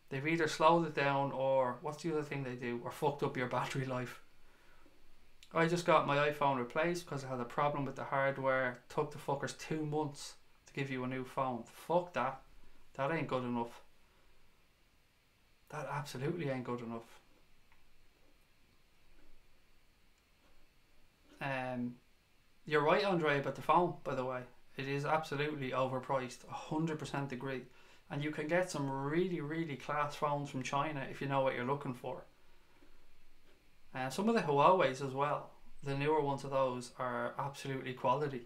They've either slowed it down or, what's the other thing they do? Or fucked up your battery life. I just got my iPhone replaced because I had a problem with the hardware. It took the fuckers 2 months to give you a new phone. Fuck that. That ain't good enough. That absolutely ain't good enough. You're right, Andre, about the phone, by the way. It is absolutely overpriced. 100% agree. And you can get some really class phones from China if you know what you're looking for. And some of the Huawei's as well. The newer ones of those are absolutely quality.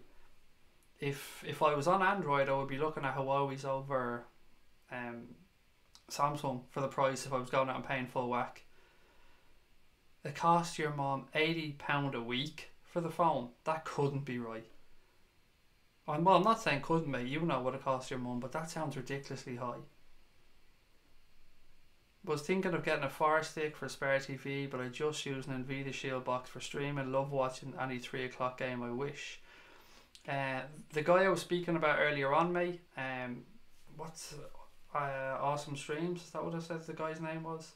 If I was on Android, I would be looking at Huawei's over Samsung for the price if I was going out and paying full whack. It cost your mom £80 a week for the phone. That couldn't be right. Well, I'm not saying couldn't be. You know what it costs your mum, but that sounds ridiculously high. Was thinking of getting a Fire Stick for spare TV, but I just use an Nvidia Shield box for streaming. Love watching any 3 o'clock game I wish. The guy I was speaking about earlier on, mate, Awesome Streams, is that what I said the guy's name was?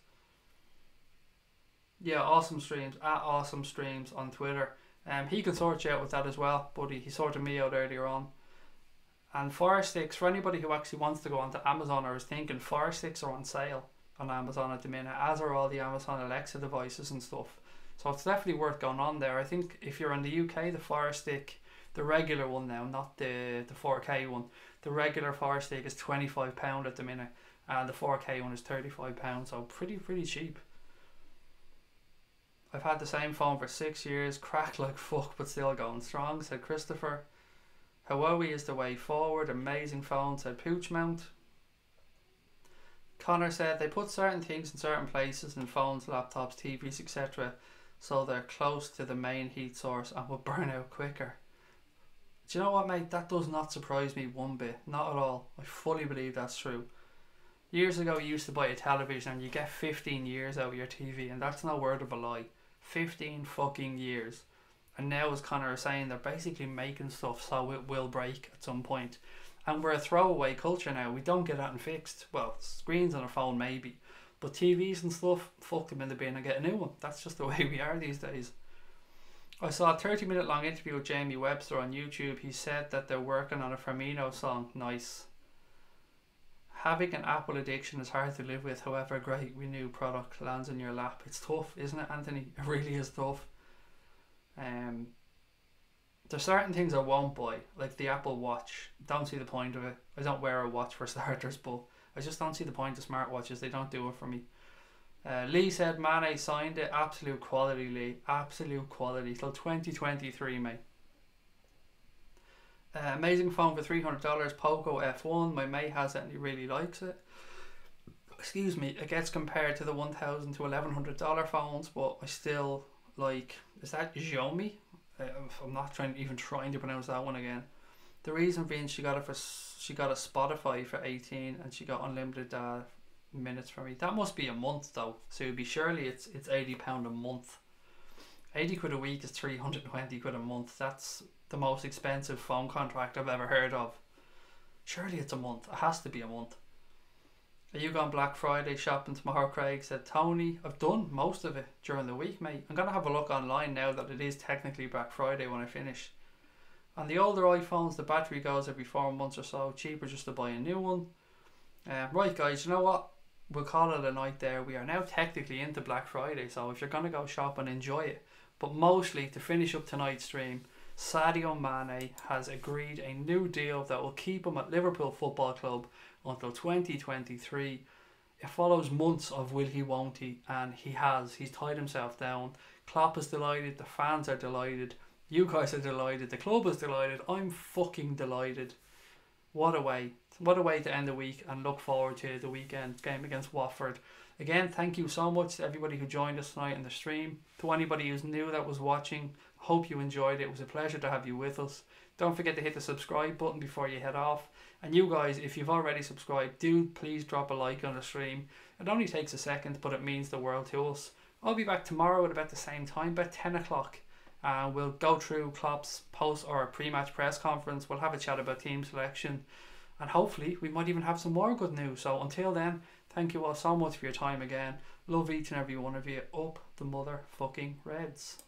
Yeah, Awesome Streams, at Awesome Streams on Twitter. He can sort you out with that as well, buddy. He sorted me out earlier on. And Fire Sticks, for anybody who actually wants to go onto Amazon or is thinking, Fire Sticks are on sale on Amazon at the minute, as are all the Amazon Alexa devices and stuff. So it's definitely worth going on there. I think if you're in the UK, the Fire Stick, the regular one now, not the 4K one, the regular Fire Stick is £25 at the minute, and the 4K one is £35, so pretty cheap. I've had the same phone for 6 years, cracked like fuck but still going strong, said Christopher. Huawei is the way forward, amazing phone, said Poochmount. Connor said they put certain things in certain places in phones, laptops, TVs, etc. so they're close to the main heat source and will burn out quicker. Do you know what, mate? That does not surprise me one bit. Not at all. I fully believe that's true. Years ago you used to buy a television and you get 15 years out of your TV, and that's no word of a lie. 15 fucking years. And now, as Connor is saying, they're basically making stuff so it will break at some point. And we're a throwaway culture now. We don't get that and fixed. Well, screens on a phone maybe, but TVs and stuff, fuck them in the bin and get a new one. That's just the way we are these days. I saw a 30-minute long interview with Jamie Webster on YouTube. He said that they're working on a Firmino song. Nice. Having an Apple addiction is hard to live with. However, great new product lands in your lap. It's tough, isn't it, Anthony? It really is tough. There's certain things I won't buy, like the Apple Watch. Don't see the point of it. I don't wear a watch for starters, but I just don't see the point of smartwatches. They don't do it for me. Lee said Mané signed it. Absolute quality, Lee. Absolute quality. Till 2023, mate. Amazing phone for $300. Poco F1. My mate has it and he really likes it. Excuse me. It gets compared to the $1,000 to $1,100 phones, but I still like. Is that Xiaomi? I'm not even trying to pronounce that one again. The reason being she got a Spotify for 18 and she got unlimited minutes for me. That must be a month though, so it'd be surely it's £80 a month. 80 quid a week is 320 quid a month. That's the most expensive phone contract I've ever heard of. Surely it's a month. It has to be a month. Are you going Black Friday shopping tomorrow, Craig? Said Tony. I've done most of it during the week, mate. I'm going to have a look online now that it is technically Black Friday when I finish. On the older iPhones, the battery goes every 4 months or so. Cheaper just to buy a new one. Right, guys, you know what? We'll call it a night there. We are now technically into Black Friday, so if you're going to go shopping, enjoy it. But mostly, to finish up tonight's stream, Sadio Mané has agreed a new deal that will keep him at Liverpool Football Club until 2023. It follows months of will he, won't he, and he has. He's tied himself down. Klopp is delighted, the fans are delighted, you guys are delighted, the club is delighted, I'm fucking delighted. What a way to end the week, and look forward to the weekend game against Watford. Again, thank you so much to everybody who joined us tonight in the stream. To anybody who's new that was watching, hope you enjoyed it. It was a pleasure to have you with us. Don't forget to hit the subscribe button before you head off. And you guys, if you've already subscribed, do please drop a like on the stream. It only takes a second, but it means the world to us. I'll be back tomorrow at about the same time, about 10 o'clock. We'll go through Klopp's post or pre-match press conference. We'll have a chat about team selection. And hopefully we might even have some more good news. So until then, thank you all so much for your time again. Love each and every one of you. Up the motherfucking Reds.